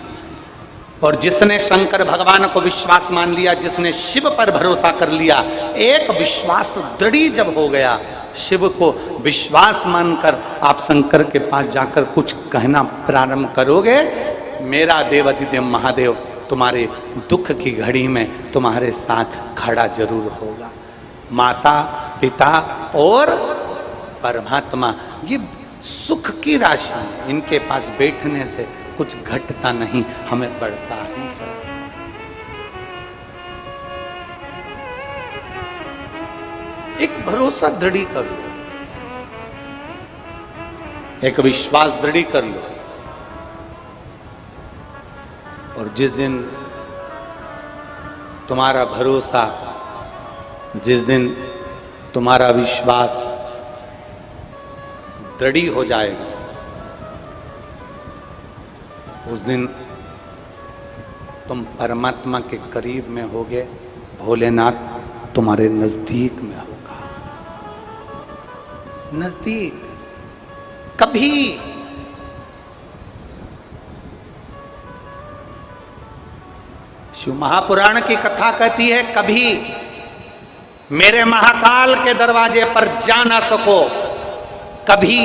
और जिसने शंकर भगवान को विश्वास मान लिया, जिसने शिव पर भरोसा कर लिया, एक विश्वास दृढ़ी जब हो गया, शिव को विश्वास मानकर आप शंकर के पास जाकर कुछ कहना प्रारंभ करोगे, मेरा देवाधिदेव महादेव तुम्हारे दुख की घड़ी में तुम्हारे साथ खड़ा जरूर होगा। माता, पिता और परमात्मा ये सुख की राशि है, इनके पास बैठने से कुछ घटता नहीं, हमें बढ़ता ही है। एक भरोसा दृढ़ कर लो, एक विश्वास दृढ़ कर लो। और जिस दिन तुम्हारा भरोसा, जिस दिन तुम्हारा विश्वास दृढ़ हो जाएगा, उस दिन तुम परमात्मा के करीब में होगे, भोलेनाथ तुम्हारे नजदीक में होगा। नजदीक कभी शिव महापुराण की कथा कहती है, कभी मेरे महाकाल के दरवाजे पर जा ना सको, कभी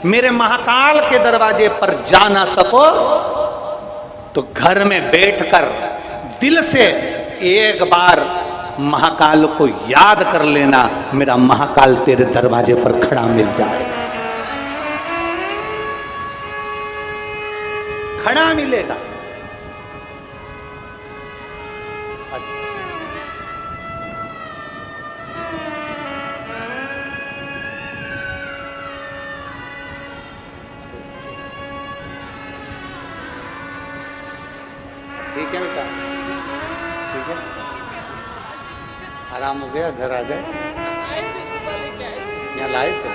मेरे महाकाल के दरवाजे पर जा ना सको, तो घर में बैठकर दिल से एक बार महाकाल को याद कर लेना, मेरा महाकाल तेरे दरवाजे पर खड़ा मिल जाएगा, खड़ा मिलेगा। ठीक है बेटा, ठीक है, आराम हो गया, घर आ जाए। यहाँ लाए थे,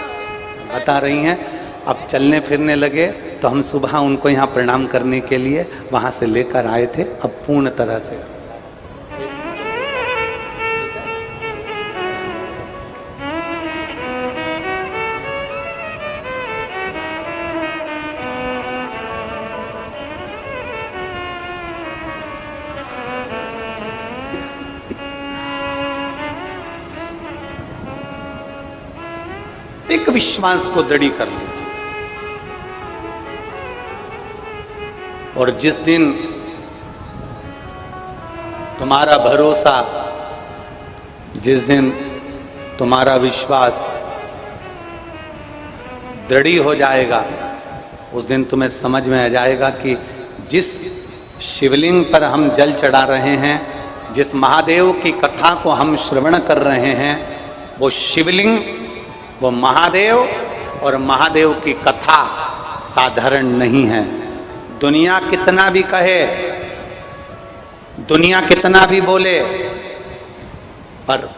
बता रही हैं, अब चलने फिरने लगे तो हम सुबह उनको यहाँ प्रणाम करने के लिए वहाँ से लेकर आए थे, अब पूर्ण तरह से। एक विश्वास को दृढ़ कर लीजिए। और जिस दिन तुम्हारा भरोसा, जिस दिन तुम्हारा विश्वास दृढ़ी हो जाएगा, उस दिन तुम्हें समझ में आ जाएगा कि जिस शिवलिंग पर हम जल चढ़ा रहे हैं, जिस महादेव की कथा को हम श्रवण कर रहे हैं, वो शिवलिंग, वो महादेव और महादेव की कथा साधारण नहीं है। दुनिया कितना भी कहे, दुनिया कितना भी बोले, पर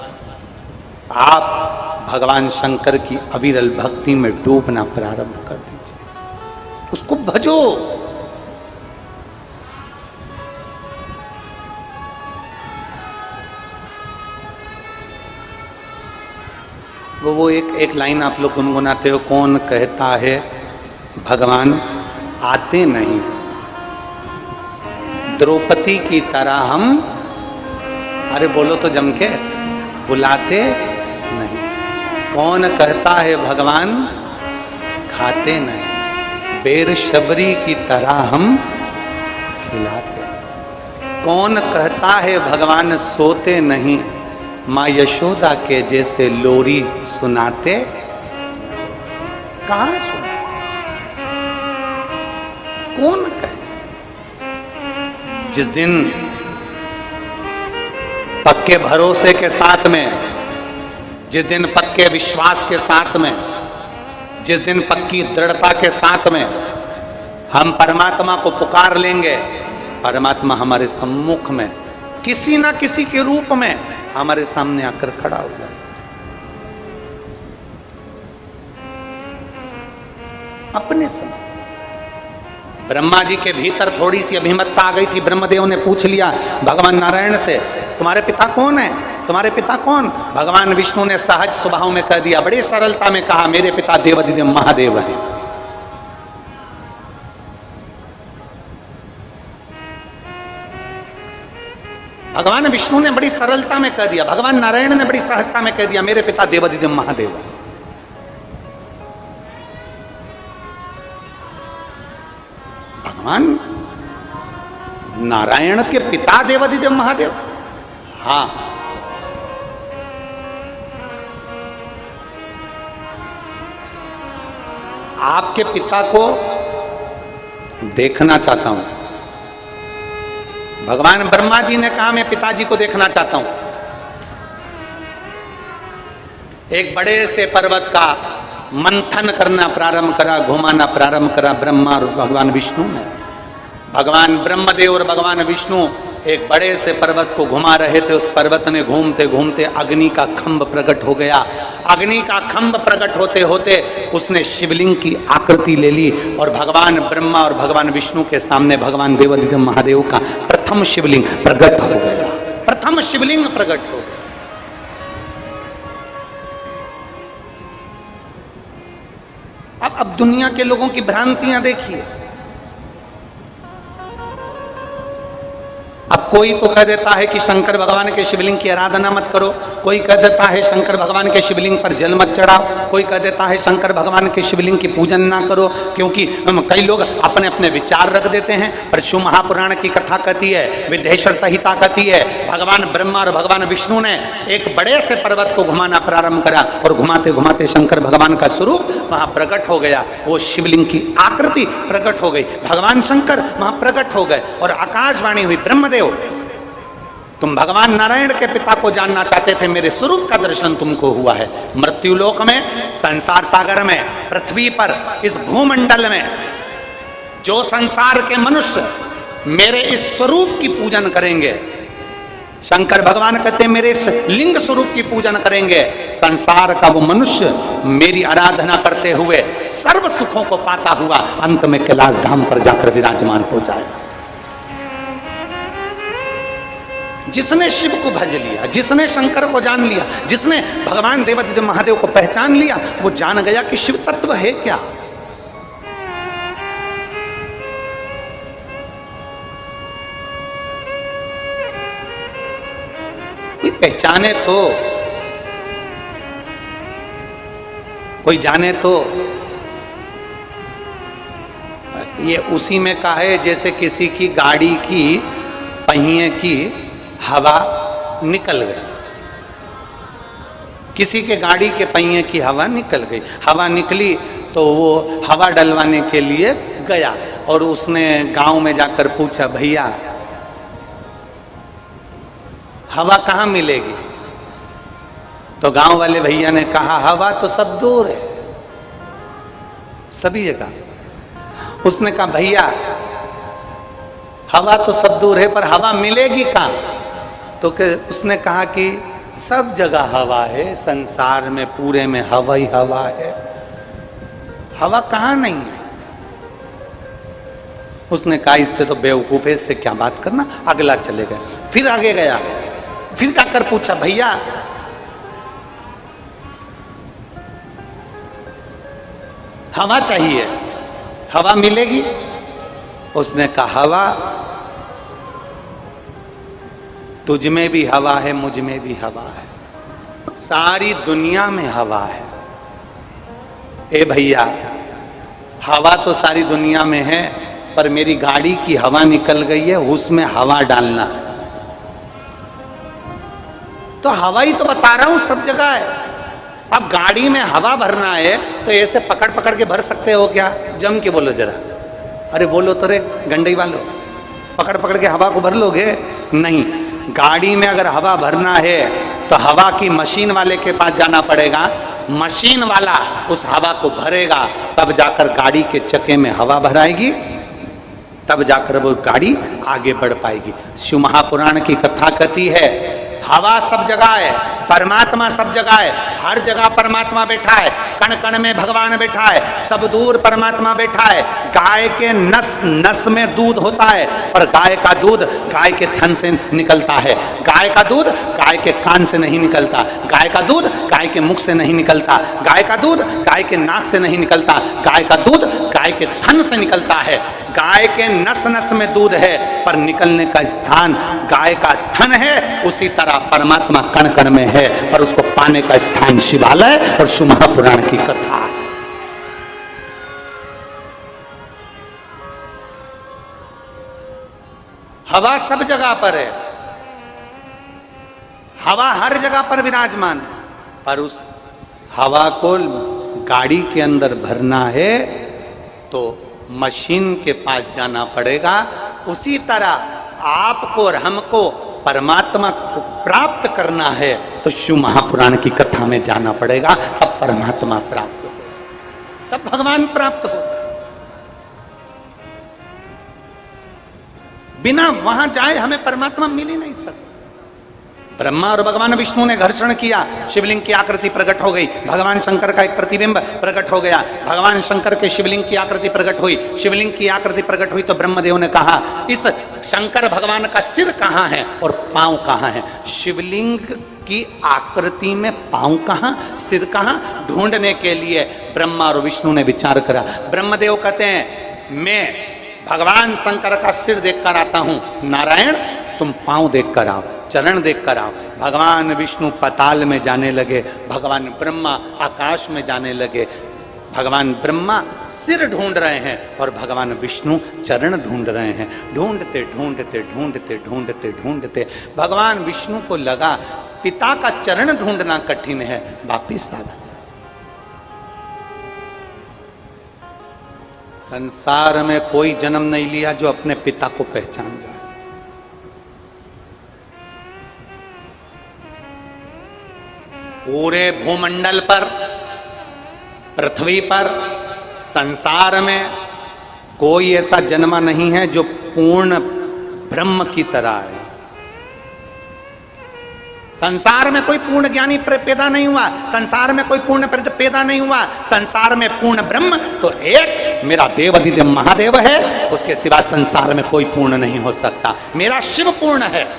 आप भगवान शंकर की अविरल भक्ति में डूबना प्रारंभ कर दीजिए, उसको भजो। वो एक लाइन आप लोग गुनगुनाते हो, कौन कहता है भगवान आते नहीं, द्रौपदी की तरह हम, अरे बोलो तो जम के, बुलाते नहीं। कौन कहता है भगवान खाते नहीं, बेर शबरी की तरह हम खिलाते। कौन कहता है भगवान सोते नहीं, माँ यशोदा के जैसे लोरी सुनाते। कहां सुनाते, कौन कहे? जिस दिन पक्के भरोसे के साथ में, जिस दिन पक्के विश्वास के साथ में, जिस दिन पक्की दृढ़ता के साथ में हम परमात्मा को पुकार लेंगे, परमात्मा हमारे सम्मुख में किसी ना किसी के रूप में हमारे सामने आकर खड़ा हो जाए। अपने समय ब्रह्मा जी के भीतर थोड़ी सी अभिमतता आ गई थी। ब्रह्मदेव ने पूछ लिया भगवान नारायण से, तुम्हारे पिता कौन है, तुम्हारे पिता कौन? भगवान विष्णु ने सहज स्वभाव में कह दिया, बड़ी सरलता में कहा, मेरे पिता देवाधिदेव महादेव हैं। भगवान विष्णु ने बड़ी सरलता में कह दिया, भगवान नारायण ने बड़ी सहजता में कह दिया, मेरे पिता देवाधिदेव महादेव हैं। भगवान नारायण के पिता देवाधिदेव महादेव? हाँ, आपके पिता को देखना चाहता हूं। भगवान ब्रह्मा जी ने कहा मैं पिताजी को देखना चाहता हूं। एक बड़े से पर्वत का मंथन करना प्रारंभ करा, घुमाना प्रारंभ करा ब्रह्मा और भगवान विष्णु ने। भगवान ब्रह्मदेव और भगवान विष्णु एक बड़े से पर्वत को घुमा रहे थे। उस पर्वत ने घूमते घूमते अग्नि का खंभ प्रकट हो गया। अग्नि का खंभ प्रकट होते होते उसने शिवलिंग की आकृति ले ली और भगवान ब्रह्मा और भगवान विष्णु के सामने भगवान देवाधिदेव महादेव का प्रथम शिवलिंग प्रकट हो गया। प्रथम शिवलिंग प्रकट हो गया। अब दुनिया के लोगों की भ्रांतियां देखिए। अब कोई तो कह देता है कि शंकर भगवान के शिवलिंग की आराधना मत करो, कोई कह देता है शंकर भगवान के शिवलिंग पर जल मत चढ़ाओ, कोई कह देता है शंकर भगवान के शिवलिंग की पूजन ना करो, क्योंकि कई लोग अपने अपने विचार रख देते हैं। पर शिव महापुराण की कथा कहती है, विद्येश्वर संहिता कहती है, भगवान ब्रह्मा और भगवान विष्णु ने एक बड़े से पर्वत को घुमाना प्रारंभ करा और घुमाते घुमाते शंकर भगवान का स्वरूप वहां प्रकट हो गया। वो शिवलिंग की आकृति प्रकट हो गई, भगवान शंकर वहां प्रकट हो गए और आकाशवाणी हुई, ब्रह्मदेव तुम भगवान नारायण के पिता को जानना चाहते थे, मेरे स्वरूप का दर्शन तुमको हुआ है। मृत्युलोक में, संसार सागर में, पृथ्वी पर, इस भूमंडल में जो संसार के मनुष्य मेरे इस स्वरूप की पूजन करेंगे, शंकर भगवान कहते हैं मेरे इस लिंग स्वरूप की पूजन करेंगे, संसार का वो मनुष्य मेरी आराधना करते हुए सर्व सुखों को पाता हुआ अंत में कैलाश धाम पर जाकर विराजमान हो जाएगा। जिसने शिव को भज लिया, जिसने शंकर को जान लिया, जिसने भगवान देवाधिदेव महादेव को पहचान लिया, वो जान गया कि शिव तत्व है क्या। कोई पहचाने तो, कोई जाने तो। ये उसी में कहा है जैसे किसी की गाड़ी की पहिए की हवा निकल गई, किसी के गाड़ी के पहिए की हवा निकल गई। हवा निकली तो वो हवा डलवाने के लिए गया और उसने गांव में जाकर पूछा, भैया हवा कहाँ मिलेगी? तो गांव वाले भैया ने कहा, हवा तो सब दूर है, सभी जगह। उसने कहा, भैया हवा तो सब दूर है पर हवा मिलेगी कहाँ? तो उसने कहा कि सब जगह हवा है, संसार में पूरे में हवा ही हवा है, हवा कहाँ नहीं है। उसने कहा, इससे तो बेवकूफ है, इससे क्या बात करना। अगला चले गए, फिर आगे गया, फिर जाकर पूछा, भैया हवा चाहिए, हवा मिलेगी? उसने कहा, हवा तुझ में भी हवा है, मुझ में भी हवा है, सारी दुनिया में हवा है। ए भैया, हवा तो सारी दुनिया में है पर मेरी गाड़ी की हवा निकल गई है, उसमें हवा डालना है। तो हवा ही तो बता रहा हूं सब जगह है। अब गाड़ी में हवा भरना है तो ऐसे पकड़ पकड़ के भर सकते हो क्या? जम के बोलो जरा, अरे बोलो तो रे गंडई वालो, पकड़ पकड़ के हवा को भर लोगे? नहीं, गाड़ी में अगर हवा भरना है तो हवा की मशीन वाले के पास जाना पड़ेगा, मशीन वाला उस हवा को भरेगा, तब जाकर गाड़ी के चक्के में हवा भराएगी, तब जाकर वो गाड़ी आगे बढ़ पाएगी। शिव महापुराण की कथा कहती है, हवा सब जगह है, परमात्मा सब जगह है, हर जगह परमात्मा बैठा है, कण कण में भगवान बैठा है, सब दूर परमात्मा बैठा है। गाय के नस नस में दूध होता है और गाय का दूध गाय के थन से निकलता है, गाय का दूध गाय के कान से नहीं निकलता, गाय का दूध गाय के मुख से नहीं निकलता, गाय का दूध गाय के नाक से नहीं निकलता, गाय का दूध गाय के थन से निकलता है। गाय के नस नस में दूध है पर निकलने का स्थान गाय का थन है, उसी तरह परमात्मा कण कण में है पर उसको पाने का स्थान शिवालय और शिव महापुराण की कथा। हवा सब जगह पर है, हवा हर जगह पर विराजमान है, पर उस हवा को गाड़ी के अंदर भरना है तो मशीन के पास जाना पड़ेगा। उसी तरह आपको और हमको परमात्मा को प्राप्त करना है तो शिव महापुराण की कथा में जाना पड़ेगा, तब परमात्मा प्राप्त हो, तब भगवान प्राप्त हो। बिना वहां जाए हमें परमात्मा मिल ही नहीं सकता। ब्रह्मा और भगवान विष्णु ने घर्षण किया, शिवलिंग की आकृति प्रकट हो गई, भगवान शंकर का एक प्रतिबिंब प्रकट हो गया, भगवान शंकर के शिवलिंग की आकृति प्रकट हुई, शिवलिंग की आकृति प्रकट हुई तो ब्रह्मदेव ने कहा, इस शंकर भगवान का सिर कहाँ है और पांव कहाँ है? शिवलिंग की आकृति में पांव कहाँ, सिर कहाँ, ढूंढने के लिए ब्रह्मा और विष्णु ने विचार करा। ब्रह्मदेव कहते हैं, मैं भगवान शंकर का सिर देख कर आता हूं, नारायण तुम पांव देख कर आओ, चरण देख कर आओ। भगवान विष्णु पाताल में जाने लगे, भगवान ब्रह्मा आकाश में जाने लगे। भगवान ब्रह्मा सिर ढूंढ रहे हैं और भगवान विष्णु चरण ढूंढ रहे हैं। ढूंढते ढूंढते ढूंढते ढूंढते ढूंढते भगवान विष्णु को लगा पिता का चरण ढूंढना कठिन है, वापिस आ गए। संसार में कोई जन्म नहीं लिया जो अपने पिता को पहचान जाए। पूरे भूमंडल पर, पृथ्वी पर, संसार में कोई ऐसा जन्मा नहीं है जो पूर्ण ब्रह्म की तरह है। संसार में कोई पूर्ण ज्ञानी पैदा नहीं हुआ, संसार में कोई पूर्ण पैदा नहीं हुआ। संसार में पूर्ण ब्रह्म तो एक मेरा देवाधिदेव महादेव है, उसके सिवा संसार में कोई पूर्ण नहीं हो सकता। मेरा शिव पूर्ण है।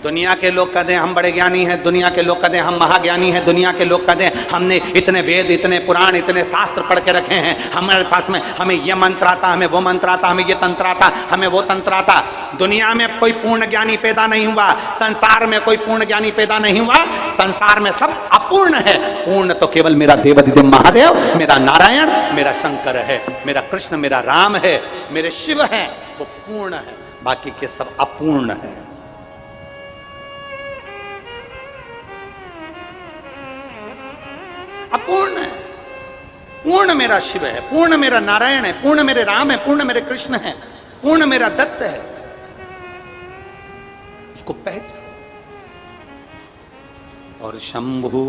दुनिया के लोग कहते हैं हम बड़े ज्ञानी हैं, दुनिया के लोग कहते हैं हम महाज्ञानी हैं, दुनिया के लोग कहते हैं हमने इतने वेद, इतने पुराण, इतने शास्त्र पढ़ के रखे हैं, हमारे पास में हमें ये मंत्र आता, हमें वो मंत्र आता, हमें ये तंत्र आता, हमें वो तंत्र आता। दुनिया में कोई पूर्ण ज्ञानी पैदा नहीं हुआ, संसार में कोई पूर्ण ज्ञानी पैदा नहीं हुआ। संसार में सब अपूर्ण है, पूर्ण तो केवल मेरा देवाधिदेव महादेव, मेरा नारायण, मेरा शंकर है, मेरा कृष्ण, मेरा राम है, मेरे शिव है, वो पूर्ण है। बाकी के सब अपूर्ण है। अपूर्ण है। पूर्ण मेरा शिव है, पूर्ण मेरा नारायण है, पूर्ण मेरे राम है, पूर्ण मेरे कृष्ण है, पूर्ण मेरा दत्त है, उसको पहचान। और शंभु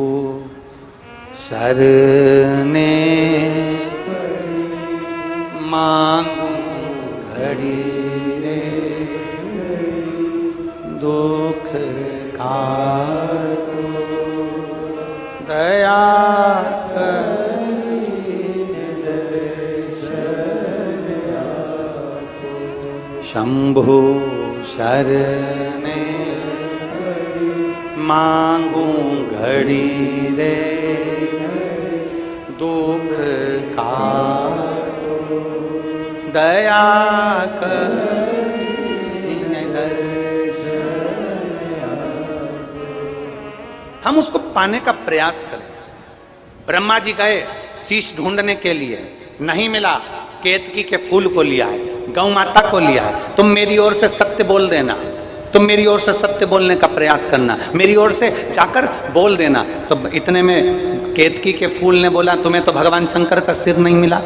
शरणे मांगू घड़ी रे दुख काटो दया शंभु शरणे मांगू घड़ी रे दुख काटो दया हम उसको पाने का प्रयास करें। ब्रह्मा जी गए शीश ढूंढने के लिए, नहीं मिला, केतकी के फूल को लिया है, गौ माता को लिया है। तुम मेरी ओर से सत्य बोल देना, तुम मेरी ओर से सत्य बोलने का प्रयास करना, मेरी ओर से जाकर बोल देना। तो इतने में केतकी के फूल ने बोला तुम्हें तो भगवान शंकर का सिर नहीं मिला,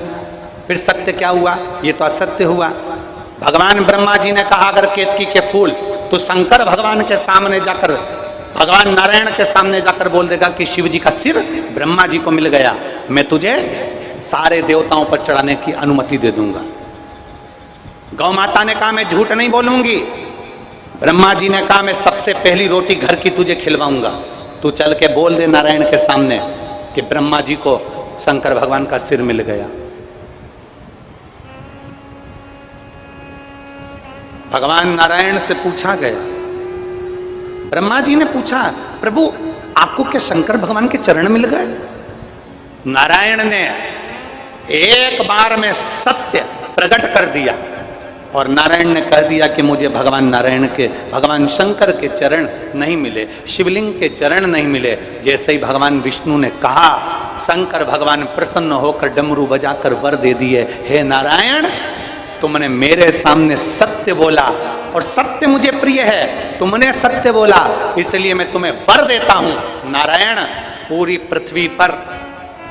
फिर सत्य क्या हुआ? ये तो असत्य हुआ। भगवान ब्रह्मा जी ने कहा अगर केतकी के फूल तो शंकर भगवान के सामने जाकर, भगवान नारायण के सामने जाकर बोल देगा कि शिव जी का सिर ब्रह्मा जी को मिल गया, मैं तुझे सारे देवताओं पर चढ़ाने की अनुमति दे दूंगा। गौ माता ने कहा मैं झूठ नहीं बोलूंगी। ब्रह्मा जी ने कहा मैं सबसे पहली रोटी घर की तुझे खिलवाऊंगा, तू चल के बोल दे नारायण के सामने कि ब्रह्मा जी को शंकर भगवान का सिर मिल गया। भगवान नारायण से पूछा गया, ब्रह्मा जी ने पूछा प्रभु आपको क्या शंकर भगवान के चरण मिल गए? नारायण ने एक बार में सत्य प्रकट कर दिया और नारायण ने कह दिया कि मुझे भगवान नारायण के, भगवान शंकर के चरण नहीं मिले, शिवलिंग के चरण नहीं मिले। जैसे ही भगवान विष्णु ने कहा, शंकर भगवान प्रसन्न होकर डमरू बजाकर वर दे दिए, हे नारायण तुमने मेरे सामने सत्य बोला और सत्य मुझे प्रिय है, तुमने सत्य बोला इसलिए मैं तुम्हें वर देता हूं। नारायण पूरी पृथ्वी पर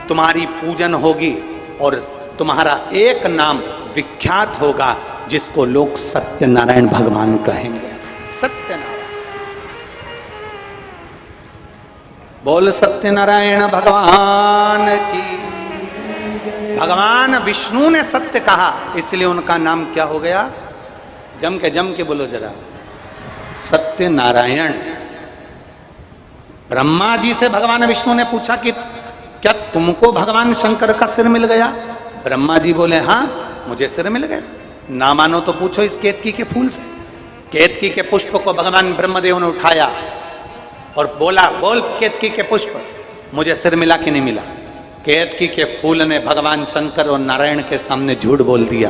तुम्हारी पूजन होगी और तुम्हारा एक नाम विख्यात होगा जिसको लोग सत्यनारायण भगवान कहेंगे। सत्यनारायण बोल सत्यनारायण भगवान की। भगवान विष्णु ने सत्य कहा इसलिए उनका नाम क्या हो गया? जम के बोलो जरा, सत्यनारायण। ब्रह्मा जी से भगवान विष्णु ने पूछा कि क्या तुमको भगवान शंकर का सिर मिल गया? ब्रह्मा जी बोले हाँ मुझे सिर मिल गया। ना मानो तो पूछो इस केतकी के फूल से। केतकी के पुष्प को भगवान ब्रह्मदेव ने उठाया और बोला बोल केतकी के पुष्प मुझे सिर मिला कि नहीं मिला? केतकी के फूल ने भगवान शंकर और नारायण के सामने झूठ बोल दिया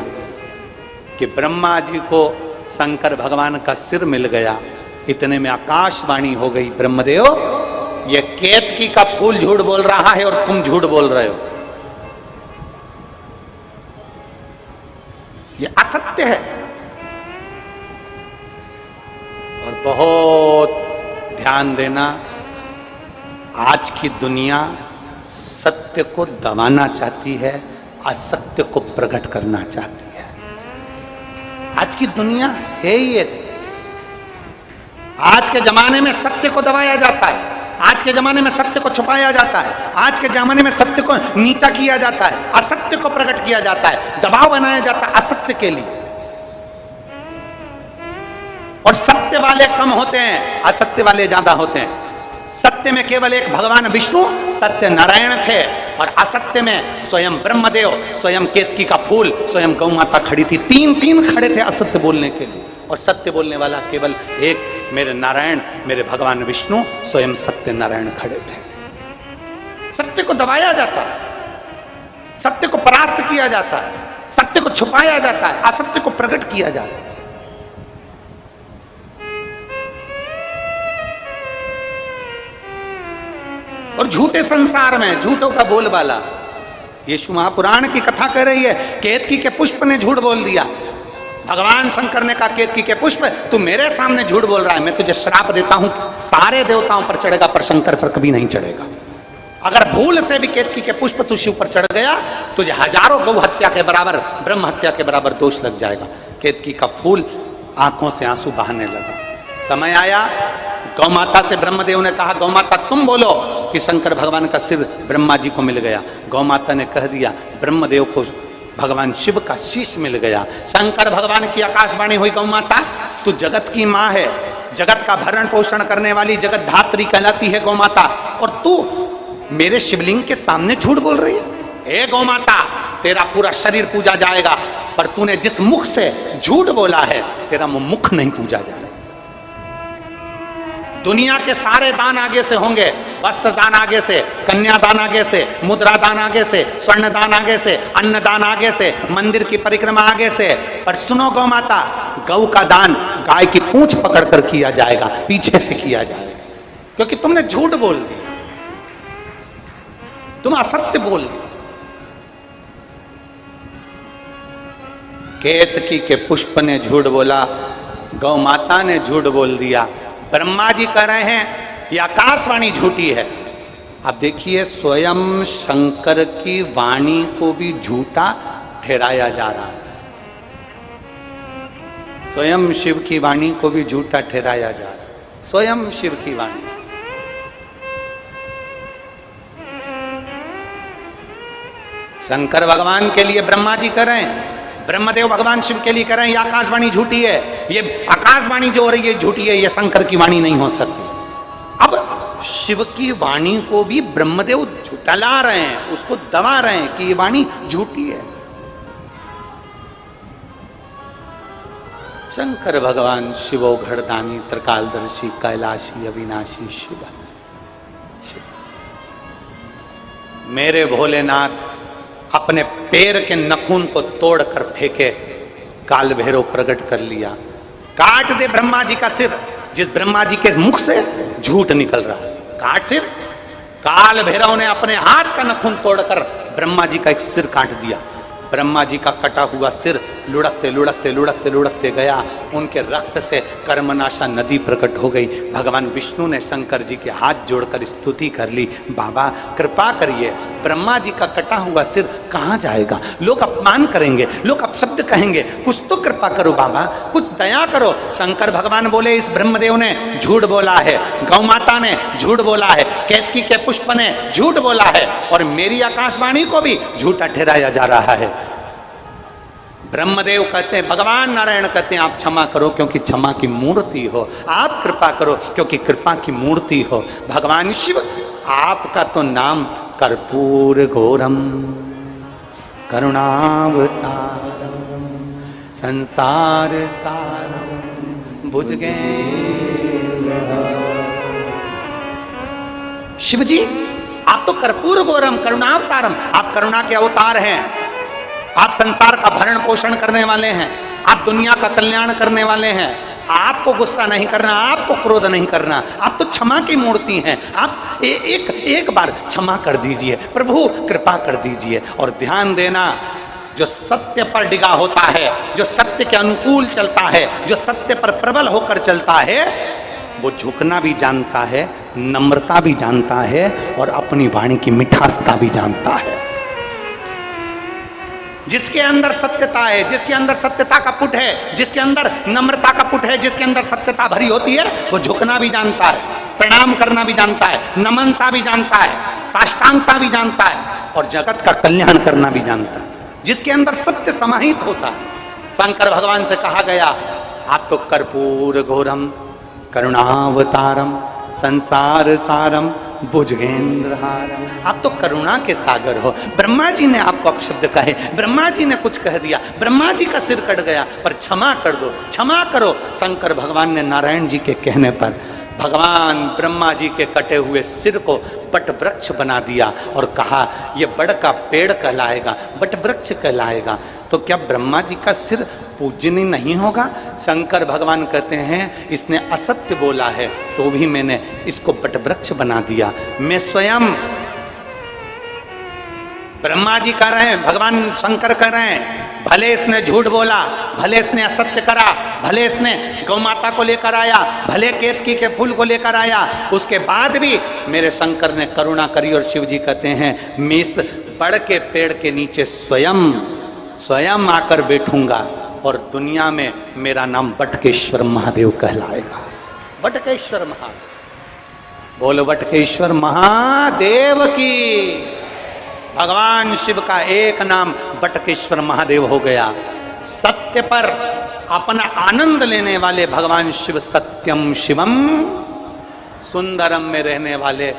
कि ब्रह्मा जी को शंकर भगवान का सिर मिल गया। इतने में आकाशवाणी हो गई, ब्रह्मदेव ये केतकी का फूल झूठ बोल रहा है और तुम झूठ बोल रहे हो, ये असत्य है। और बहुत ध्यान देना, आज की दुनिया सत्य को दबाना चाहती है, असत्य को प्रकट करना चाहती है। आज की दुनिया है ही ऐसी। आज के जमाने में सत्य को दबाया जाता है, आज के जमाने में सत्य को छुपाया जाता है, आज के जमाने में सत्य को नीचा किया जाता है, असत्य को प्रकट किया जाता है, दबाव बनाया जाता है असत्य के लिए। और सत्य वाले कम होते हैं, असत्य वाले ज्यादा होते हैं। सत्य में केवल एक भगवान विष्णु सत्य नारायण थे और असत्य में स्वयं ब्रह्मदेव, स्वयं केतकी का फूल, स्वयं गौ माता खड़ी थी। तीन खड़े थे असत्य बोलने के लिए और सत्य बोलने वाला केवल एक मेरे नारायण, मेरे भगवान विष्णु स्वयं सत्य नारायण खड़े थे। सत्य को दबाया जाता है, सत्य को परास्त किया जाता है, सत्य को छुपाया जाता है, असत्य को प्रकट किया जाता है। और झूठे संसार में झूठों का बोलबाला। यीशु महापुराण की कथा कह रही है, केतकी के पुष्प ने झूठ बोल दिया। भगवान शंकर ने कहा केतकी के पुष्प तू मेरे सामने झूठ बोल रहा है, मैं तुझे श्राप देता हूं, सारे देवताओं पर चढ़ेगा पर शंकर पर कभी नहीं चढ़ेगा। अगर भूल से भी केतकी के पुष्प तुझे ऊपर चढ़ गया, तुझे हजारों गौ हत्या के बराबर, ब्रह्म हत्या के बराबर दोष लग जाएगा। केतकी का फूल आंखों से आंसू बहाने लगा। समय आया, गौ माता से ब्रह्मदेव ने कहा, गौ माता तुम बोलो कि शंकर भगवान का सिर ब्रह्मा जी को मिल गया। गौ माता ने कह दिया, ब्रह्मदेव को भगवान शिव का शीश मिल गया। शंकर भगवान की आकाशवाणी हुई, गौ माता तू जगत की माँ है, जगत का भरण पोषण करने वाली जगत धात्री कहलाती है गौ माता, और तू मेरे शिवलिंग के सामने झूठ बोल रही है। हे गौ माता, तेरा पूरा शरीर पूजा जाएगा, पर तूने जिस मुख से झूठ बोला है, तेरा मुख नहीं पूजा जाएगा। दुनिया के सारे दान आगे से होंगे, वस्त्र दान आगे से, कन्या दान आगे से, मुद्रा दान आगे से, स्वर्ण दान आगे से, अन्न दान आगे से, मंदिर की परिक्रमा आगे से, पर सुनो गौ माता, गौ का दान गाय की पूंछ पकड़कर किया जाएगा, पीछे से किया जाएगा, क्योंकि तुमने झूठ बोल दिया, तुम असत्य बोल दिया। केतकी के पुष्प ने झूठ बोला, गौ माता ने झूठ बोल दिया, ब्रह्मा जी कह रहे हैं ये आकाशवाणी झूठी है। अब देखिए, स्वयं शंकर की वाणी को भी झूठा ठहराया जा रहा है, स्वयं शिव की वाणी को भी झूठा ठहराया जा रहा है, स्वयं शिव की वाणी। शंकर भगवान के लिए ब्रह्मा जी कह रहे हैं, ब्रह्मदेव भगवान शिव के लिए कह रहे हैं ये आकाशवाणी झूठी है, ये आकाशवाणी जो हो रही है झूठी है, ये शंकर की वाणी नहीं हो सकती। अब शिव की वाणी को भी ब्रह्मदेव झुठला रहे हैं, उसको दबा रहे हैं कि ये वाणी झूठी है। शंकर भगवान शिवो घड़दानी त्रिकालदर्शी कैलाशी अविनाशी शिव। मेरे भोलेनाथ अपने पैर के नखून को तोड़कर फेंके, काल भैरव प्रकट कर लिया, काट दे ब्रह्मा जी का सिर, जिस ब्रह्मा जी के मुख से झूठ निकल रहा है, काट सिर। काल भैरव ने अपने हाथ का नखून तोड़कर ब्रह्मा जी का एक सिर काट दिया। ब्रह्मा जी का कटा हुआ सिर लुढ़कते लुढ़कते लुढ़कते लुढ़कते गया, उनके रक्त से कर्मनाशा नदी प्रकट हो गई। भगवान विष्णु ने शंकर जी के हाथ जोड़कर स्तुति कर ली, बाबा कृपा करिए, ब्रह्मा जी का कटा हुआ सिर कहाँ जाएगा, लोग अपमान करेंगे, लोग अपशब्द कहेंगे, कुछ तो कृपा करो बाबा, कुछ दया करो। शंकर भगवान बोले, इस ब्रह्मदेव ने झूठ बोला है, गौ माता ने झूठ बोला है, केतकी के पुष्प ने झूठ बोला है, और मेरी आकाशवाणी को भी झूठा ठहराया जा रहा है। ब्रह्मदेव कहते हैं, भगवान नारायण कहते हैं, आप क्षमा करो क्योंकि क्षमा की मूर्ति हो, आप कृपा करो क्योंकि कृपा की मूर्ति हो। भगवान शिव, आपका तो नाम कर्पूर घोरम करुणावतारम संसार सारम भुजगे। शिव जी, आप तो कर्पूर घोरम करुणावतारम, आप करुणा के अवतार हैं, आप संसार का भरण पोषण करने वाले हैं, आप दुनिया का कल्याण करने वाले हैं। आपको गुस्सा नहीं करना, आपको क्रोध नहीं करना, आप तो क्षमा की मूर्ति हैं। आप एक बार क्षमा कर दीजिए प्रभु, कृपा कर दीजिए। और ध्यान देना, जो सत्य पर डिगा होता है, जो सत्य के अनुकूल चलता है, जो सत्य पर प्रबल होकर चलता है, वो झुकना भी जानता है, नम्रता भी जानता है, और अपनी वाणी की मिठासता भी जानता है। जिसके अंदर सत्यता है, जिसके अंदर सत्यता का पुट है, जिसके अंदर नम्रता का पुट है, जिसके अंदर सत्यता भरी होती है, वो झुकना भी जानता है, प्रणाम करना भी जानता है, नमनता भी जानता है, साष्टांगता भी जानता है, और जगत का कल्याण करना भी जानता है, जिसके अंदर सत्य समाहित होता है। शंकर भगवान से कहा गया, आप तो कर्पूर घोरम करुणावतारम संसार सारम भुजगेंद्रहारम, आप तो करुणा के सागर हो। ब्रह्मा जी ने आपको अपशब्द कहे, ब्रह्मा जी ने कुछ कह दिया, ब्रह्मा जी का सिर कट गया, पर क्षमा कर दो, क्षमा करो। शंकर भगवान ने नारायण जी के कहने पर भगवान ब्रह्मा जी के कटे हुए सिर को बट वृक्ष बना दिया और कहा, ये बड़ का पेड़ कहलाएगा, बट वृक्ष कहलाएगा। तो क्या ब्रह्मा जी का सिर पूजनीय नहीं होगा? शंकर भगवान कहते हैं, इसने असत्य बोला है तो भी मैंने इसको बट वृक्ष बना दिया। मैं स्वयं ब्रह्मा जी कर रहे हैं, भगवान शंकर कर रहे हैं, भले इसने झूठ बोला, भले इसने असत्य करा, भले इसने गौ माता को लेकर आया, भले केतकी के फूल को लेकर आया, उसके बाद भी मेरे शंकर ने करुणा करी। और शिव जी कहते हैं मैं इस बड़ के पेड़ के नीचे स्वयं आकर बैठूंगा और दुनिया में मेरा नाम बटकेश्वर महादेव कहलाएगा। बटकेश्वर महादेव, बोलो बटकेश्वर महादेव की। भगवान शिव का एक नाम बटकेश्वर महादेव हो गया। सत्य पर अपना आनंद लेने वाले भगवान शिव सत्यम शिवम, सुंदरम में रहने वाले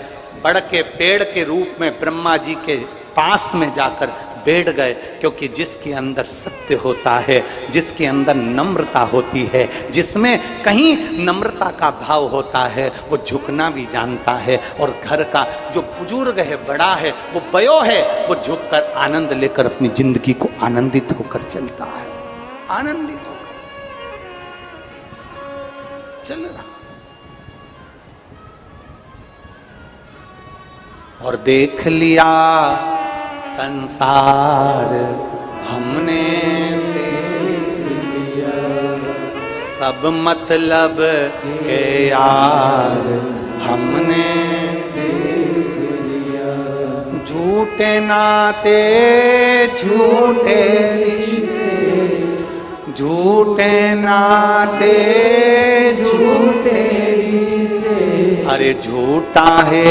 बड़ के पेड़ के रूप में ब्रह्मा जी के पास में जाकर बैठ गए, क्योंकि जिसके अंदर सत्य होता है, जिसके अंदर नम्रता होती है, जिसमें कहीं नम्रता का भाव होता है, वो झुकना भी जानता है। और घर का जो बुजुर्ग है, बड़ा है, वो बयो है, वो झुककर आनंद लेकर अपनी जिंदगी को आनंदित होकर चलता है, आनंदित होकर चल रहा। और देख लिया संसार हमने, देख लिया सब मतलब के यार हमने, देख लिया झूठे नाते झूठे रिश्ते, झूठे नाते झूठे रिश्ते, अरे झूठा है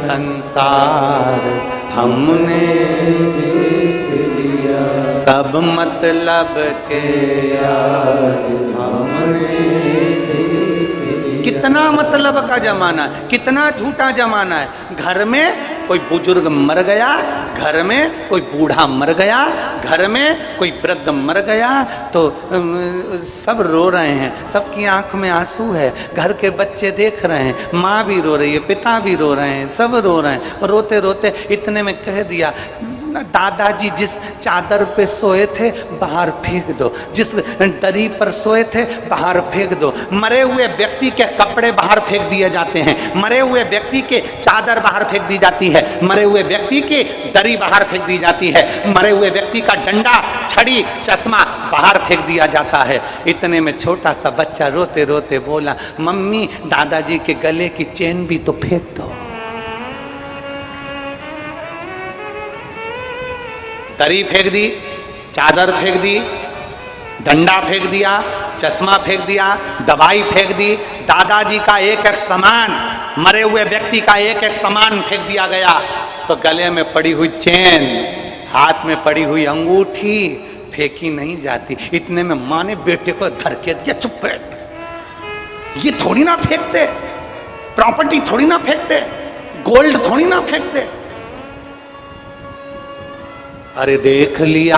संसार हमने देख लिया सब मतलब के यार हमने देख लिया। कितना मतलब का जमाना है, कितना झूठा जमाना है। घर में कोई बुजुर्ग मर गया, घर में कोई बूढ़ा मर गया, घर में कोई वृद्ध मर गया तो सब रो रहे हैं, सबकी आंख में आंसू है, घर के बच्चे देख रहे हैं, माँ भी रो रही है, पिता भी रो रहे हैं, सब रो रहे हैं। और रोते रोते इतने में कह दिया दादाजी जिस चादर पे सोए थे बाहर फेंक दो, जिस दरी पर सोए थे बाहर फेंक दो। मरे हुए व्यक्ति के कपड़े बाहर फेंक दिए जाते हैं, मरे हुए व्यक्ति के चादर बाहर फेंक दी जाती है, मरे हुए व्यक्ति की दरी बाहर फेंक दी जाती है, मरे हुए व्यक्ति का डंडा छड़ी चश्मा बाहर फेंक दिया जाता है। इतने में छोटा सा बच्चा रोते रोते बोला मम्मी दादाजी के गले की चेन भी तो फेंक दो। दरी फेंक दी, चादर फेंक दी, डंडा फेंक दिया, चश्मा फेंक दिया, दवाई फेंक दी, दादाजी का एक एक सामान, मरे हुए व्यक्ति का एक एक सामान फेंक दिया गया। तो गले में पड़ी हुई चेन, हाथ में पड़ी हुई अंगूठी फेंकी नहीं जाती। इतने में माँ ने बेटे को धर के दिया, चुप बैठ, ये थोड़ी ना फेंकते, प्रॉपर्टी थोड़ी ना फेंकते, गोल्ड थोड़ी ना फेंकते। अरे देख लिया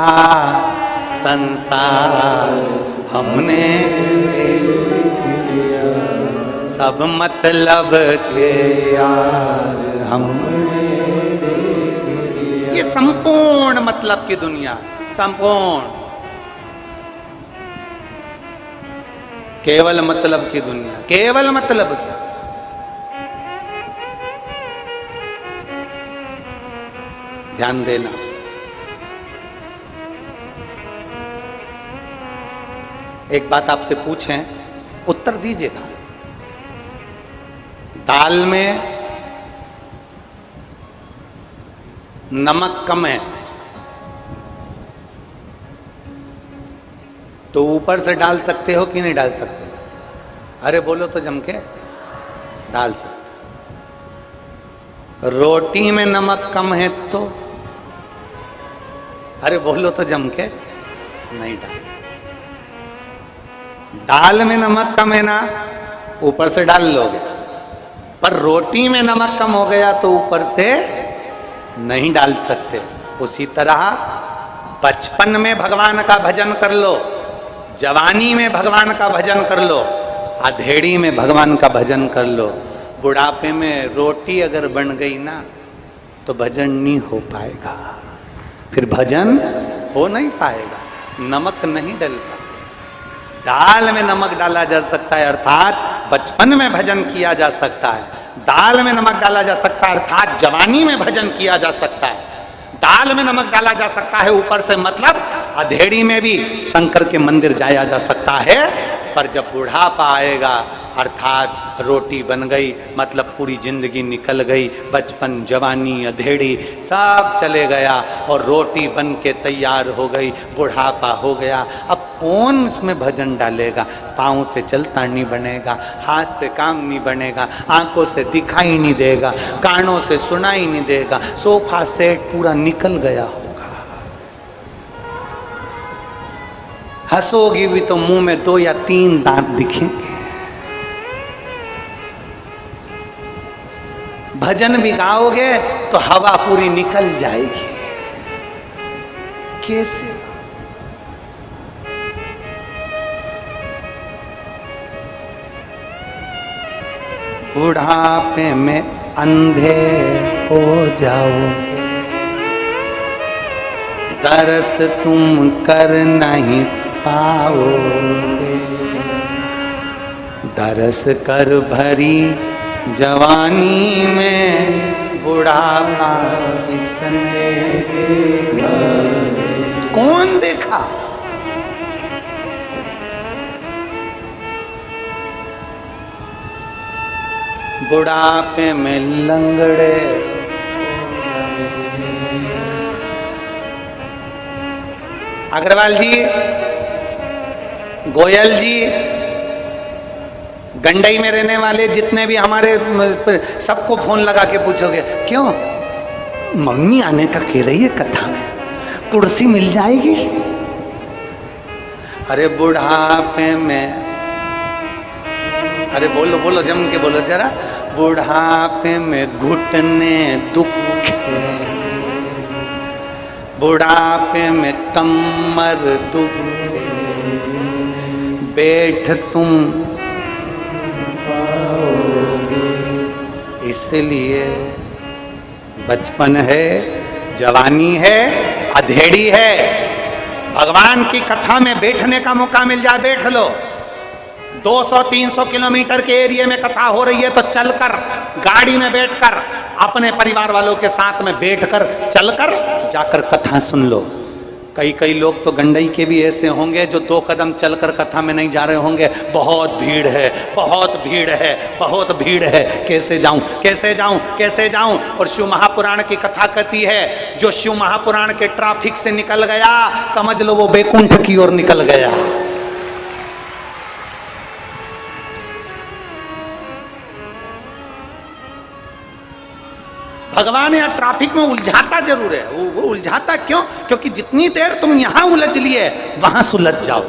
संसार हमने, देख लिया सब मतलब के यार हमने, देख लिया। ये संपूर्ण मतलब की दुनिया, संपूर्ण केवल मतलब की दुनिया, केवल मतलब की। ध्यान देना, एक बात आपसे पूछें, उत्तर दीजिएगा। दाल में नमक कम है तो ऊपर से डाल सकते हो कि नहीं डाल सकते? अरे बोलो तो जम के, डाल सकते। रोटी में नमक कम है तो, अरे बोलो तो जम के, नहीं डाल सकते। दाल में नमक कम है ना, ऊपर से डाल लोगे, पर रोटी में नमक कम हो गया तो ऊपर से नहीं डाल सकते। उसी तरह बचपन में भगवान का भजन कर लो, जवानी में भगवान का भजन कर लो, अधेड़ी में भगवान का भजन कर लो। बुढ़ापे में रोटी अगर बन गई ना तो भजन नहीं हो पाएगा, फिर भजन हो नहीं पाएगा, नमक नहीं डल पाएगा। दाल में नमक डाला जा सकता है, अर्थात बचपन में भजन किया जा सकता है। दाल में नमक डाला जा सकता है, अर्थात जवानी में भजन किया जा सकता है। दाल में नमक डाला जा सकता है ऊपर से, मतलब अधेड़ी में भी शंकर के मंदिर जाया जा सकता है। पर जब बुढ़ापा आएगा, अर्थात रोटी बन गई, मतलब पूरी जिंदगी निकल गई, बचपन, जवानी, अधेड़ी सब चले गया और रोटी बन के तैयार हो गई, बुढ़ापा हो गया। अब कौन इसमें भजन डालेगा? पाँव से चलता नहीं बनेगा, हाथ से काम नहीं बनेगा, आंखों से दिखाई नहीं देगा, कानों से सुनाई नहीं देगा, सोफा सेट पूरा निकल गया होगा। हंसोगी भी तो मुंह में 2 या 3 दांत दिखेंगे। भजन भी गाओगे तो हवा पूरी निकल जाएगी। कैसे? बुढ़ापे में अंधे हो जाओगे, दरस तुम कर नहीं पाओगे, दरस कर भरी जवानी में बुढ़ापा किसने कौन देखा? बुढ़ापे में लंगड़े अग्रवाल जी, गोयल जी, गंडई में रहने वाले जितने भी हमारे, सबको फोन लगा के पूछोगे क्यों मम्मी आने का कह रही है कथा में, कुर्सी मिल जाएगी? अरे बुढ़ापे में, अरे बोलो बोलो जम के बोलो जरा, बुढ़ापे में घुटने दुख है, बुढ़ापे में कमर दुख है, बैठ तुम इसलिए बचपन है, जवानी है, अधेड़ी है, भगवान की कथा में बैठने का मौका मिल जाए बैठ लो। 200-300 किलोमीटर के एरिया में कथा हो रही है तो चलकर, गाड़ी में बैठकर, अपने परिवार वालों के साथ में बैठकर, चलकर जाकर कथा सुन लो। कई लोग तो गंडई के भी ऐसे होंगे जो 2 कदम चलकर कथा में नहीं जा रहे होंगे, बहुत भीड़ है, बहुत भीड़ है, बहुत भीड़ है, कैसे जाऊं, कैसे जाऊं, कैसे जाऊं। और शिव महापुराण की कथा कहती है, जो शिव महापुराण के ट्रैफिक से निकल गया, समझ लो वो बैकुंठ की ओर निकल गया। भगवान यहाँ ट्रैफिक में उलझाता जरूर है, वो उलझाता क्यों? क्योंकि जितनी देर तुम यहां उलझ लिए वहां सुलझ जाओ।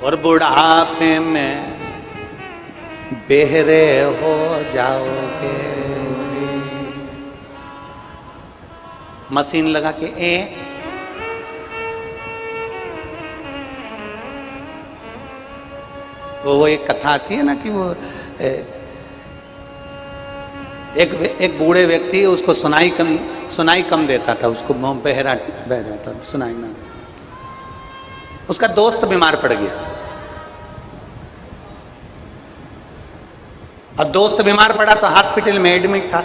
और बुढ़ापे में बेहरे हो जाओगे, मशीन लगा के वो एक कथा आती है ना कि वो एक बूढ़े व्यक्ति, उसको सुनाई कम देता था, उसको बहरा बह जाता, सुनाई ना। उसका दोस्त बीमार पड़ गया। अब दोस्त बीमार पड़ा तो हॉस्पिटल में एडमिट था,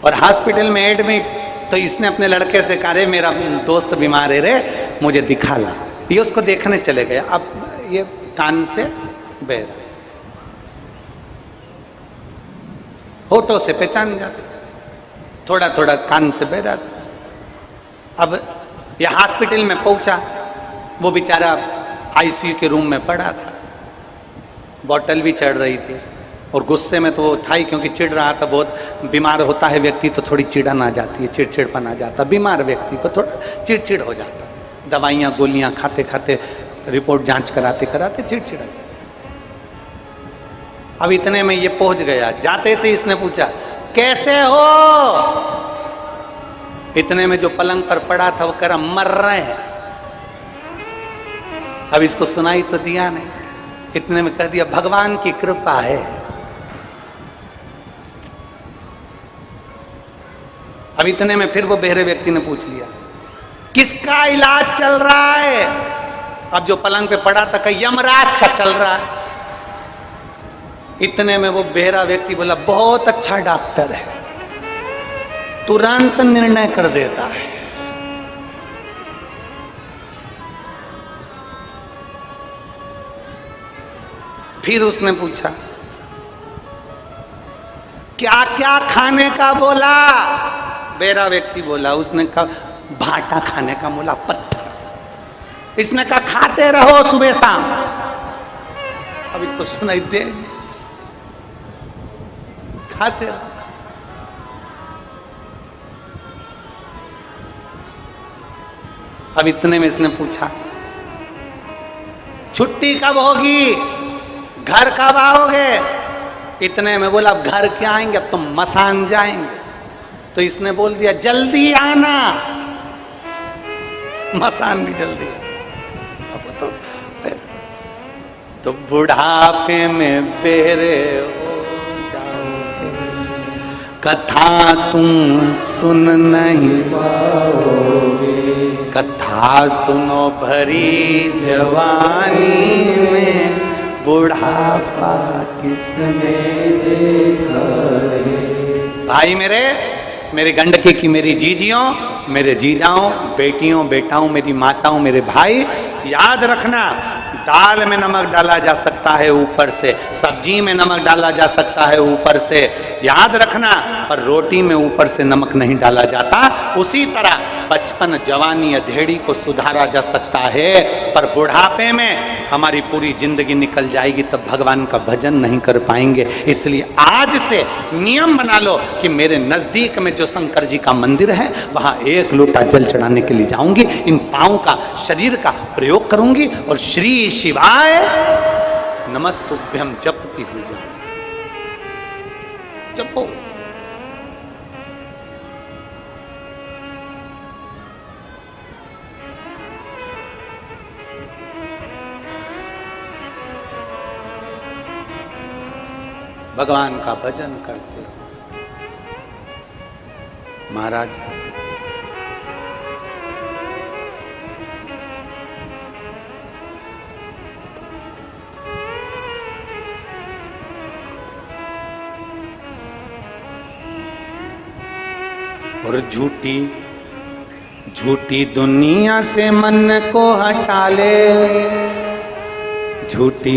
और हॉस्पिटल में एडमिट तो इसने अपने लड़के से कहा, रे मेरा दोस्त बीमार है रे, मुझे दिखा ला। ये उसको देखने चले गया। अब ये कान से बह रहा, होठों से पहचान जाता, थोड़ा थोड़ा कान से बह रहा था। अब यह हॉस्पिटल में पहुंचा, वो बेचारा आईसीयू के रूम में पड़ा था, बॉटल भी चढ़ रही थी, और गुस्से में तो वो था ही, क्योंकि चिढ़ रहा था बहुत। बीमार होता है व्यक्ति तो थोड़ी चिड़न आ जाती है, चिड़चिड़पन आ जाता, बीमार व्यक्ति को थोड़ा चिड़चिड़ हो जाता, दवाइयाँ गोलियाँ खाते खाते, रिपोर्ट जांच कराते कराते चिड़चिड़। अब इतने में ये पहुंच गया, जाते से इसने पूछा कैसे हो? इतने में जो पलंग पर पड़ा था वो कह रहा मर रहे हैं। अब इसको सुनाई तो दिया नहीं, इतने में कह दिया भगवान की कृपा है। अब इतने में फिर वो बहरे व्यक्ति ने पूछ लिया किसका इलाज चल रहा है? अब जो पलंग पे पड़ा था कहीं यमराज का चल रहा है। इतने में वो बहरा व्यक्ति बोला बहुत अच्छा डॉक्टर है, तुरंत निर्णय कर देता है। फिर उसने पूछा क्या क्या खाने का बोला? बेरा व्यक्ति बोला। उसने कहा भाटा खाने का, बोला पत्थर। इसने कहा खाते रहो सुबह शाम। अब इसको सुनाई दे, खाते रहो। अब इतने में इसने पूछा छुट्टी कब होगी, घर कब आओगे? इतने में बोला अब घर क्या आएंगे, अब तो मसान जाएंगे। तो इसने बोल दिया जल्दी आना, मसान भी जल्दी। अब तो बुढ़ापे में बेरे हो जाओगे, कथा तुम सुन नहीं पाओगे। कथा सुनो भरी जवानी में, बुढ़ापा किसने देखा है। भाई मेरे गंडकी की मेरी जीजियों, मेरे जीजाओं, बेटियों, बेटाओं, मेरी माताओं, मेरे भाई, याद रखना दाल में नमक डाला जा सकता है ऊपर से, सब्जी में नमक डाला जा सकता है ऊपर से, याद रखना, पर रोटी में ऊपर से नमक नहीं डाला जाता। उसी तरह बचपन, जवानी, अधेड़ी को सुधारा जा सकता है, पर बुढ़ापे में हमारी पूरी जिंदगी निकल जाएगी, तब भगवान का भजन नहीं कर पाएंगे। इसलिए आज से नियम बना लो कि मेरे नजदीक में जो शंकर जी का मंदिर है वहां एक लोटा जल चढ़ाने के लिए जाऊंगी, इन पांव का, शरीर का प्रयोग करूंगी और श्री शिवाय नमस्तुभ्यम जपती हुई जाऊंगी। जपो। भगवान का भजन करते हो। महाराज और झूठी झूठी दुनिया से मन को हटा ले, झूठी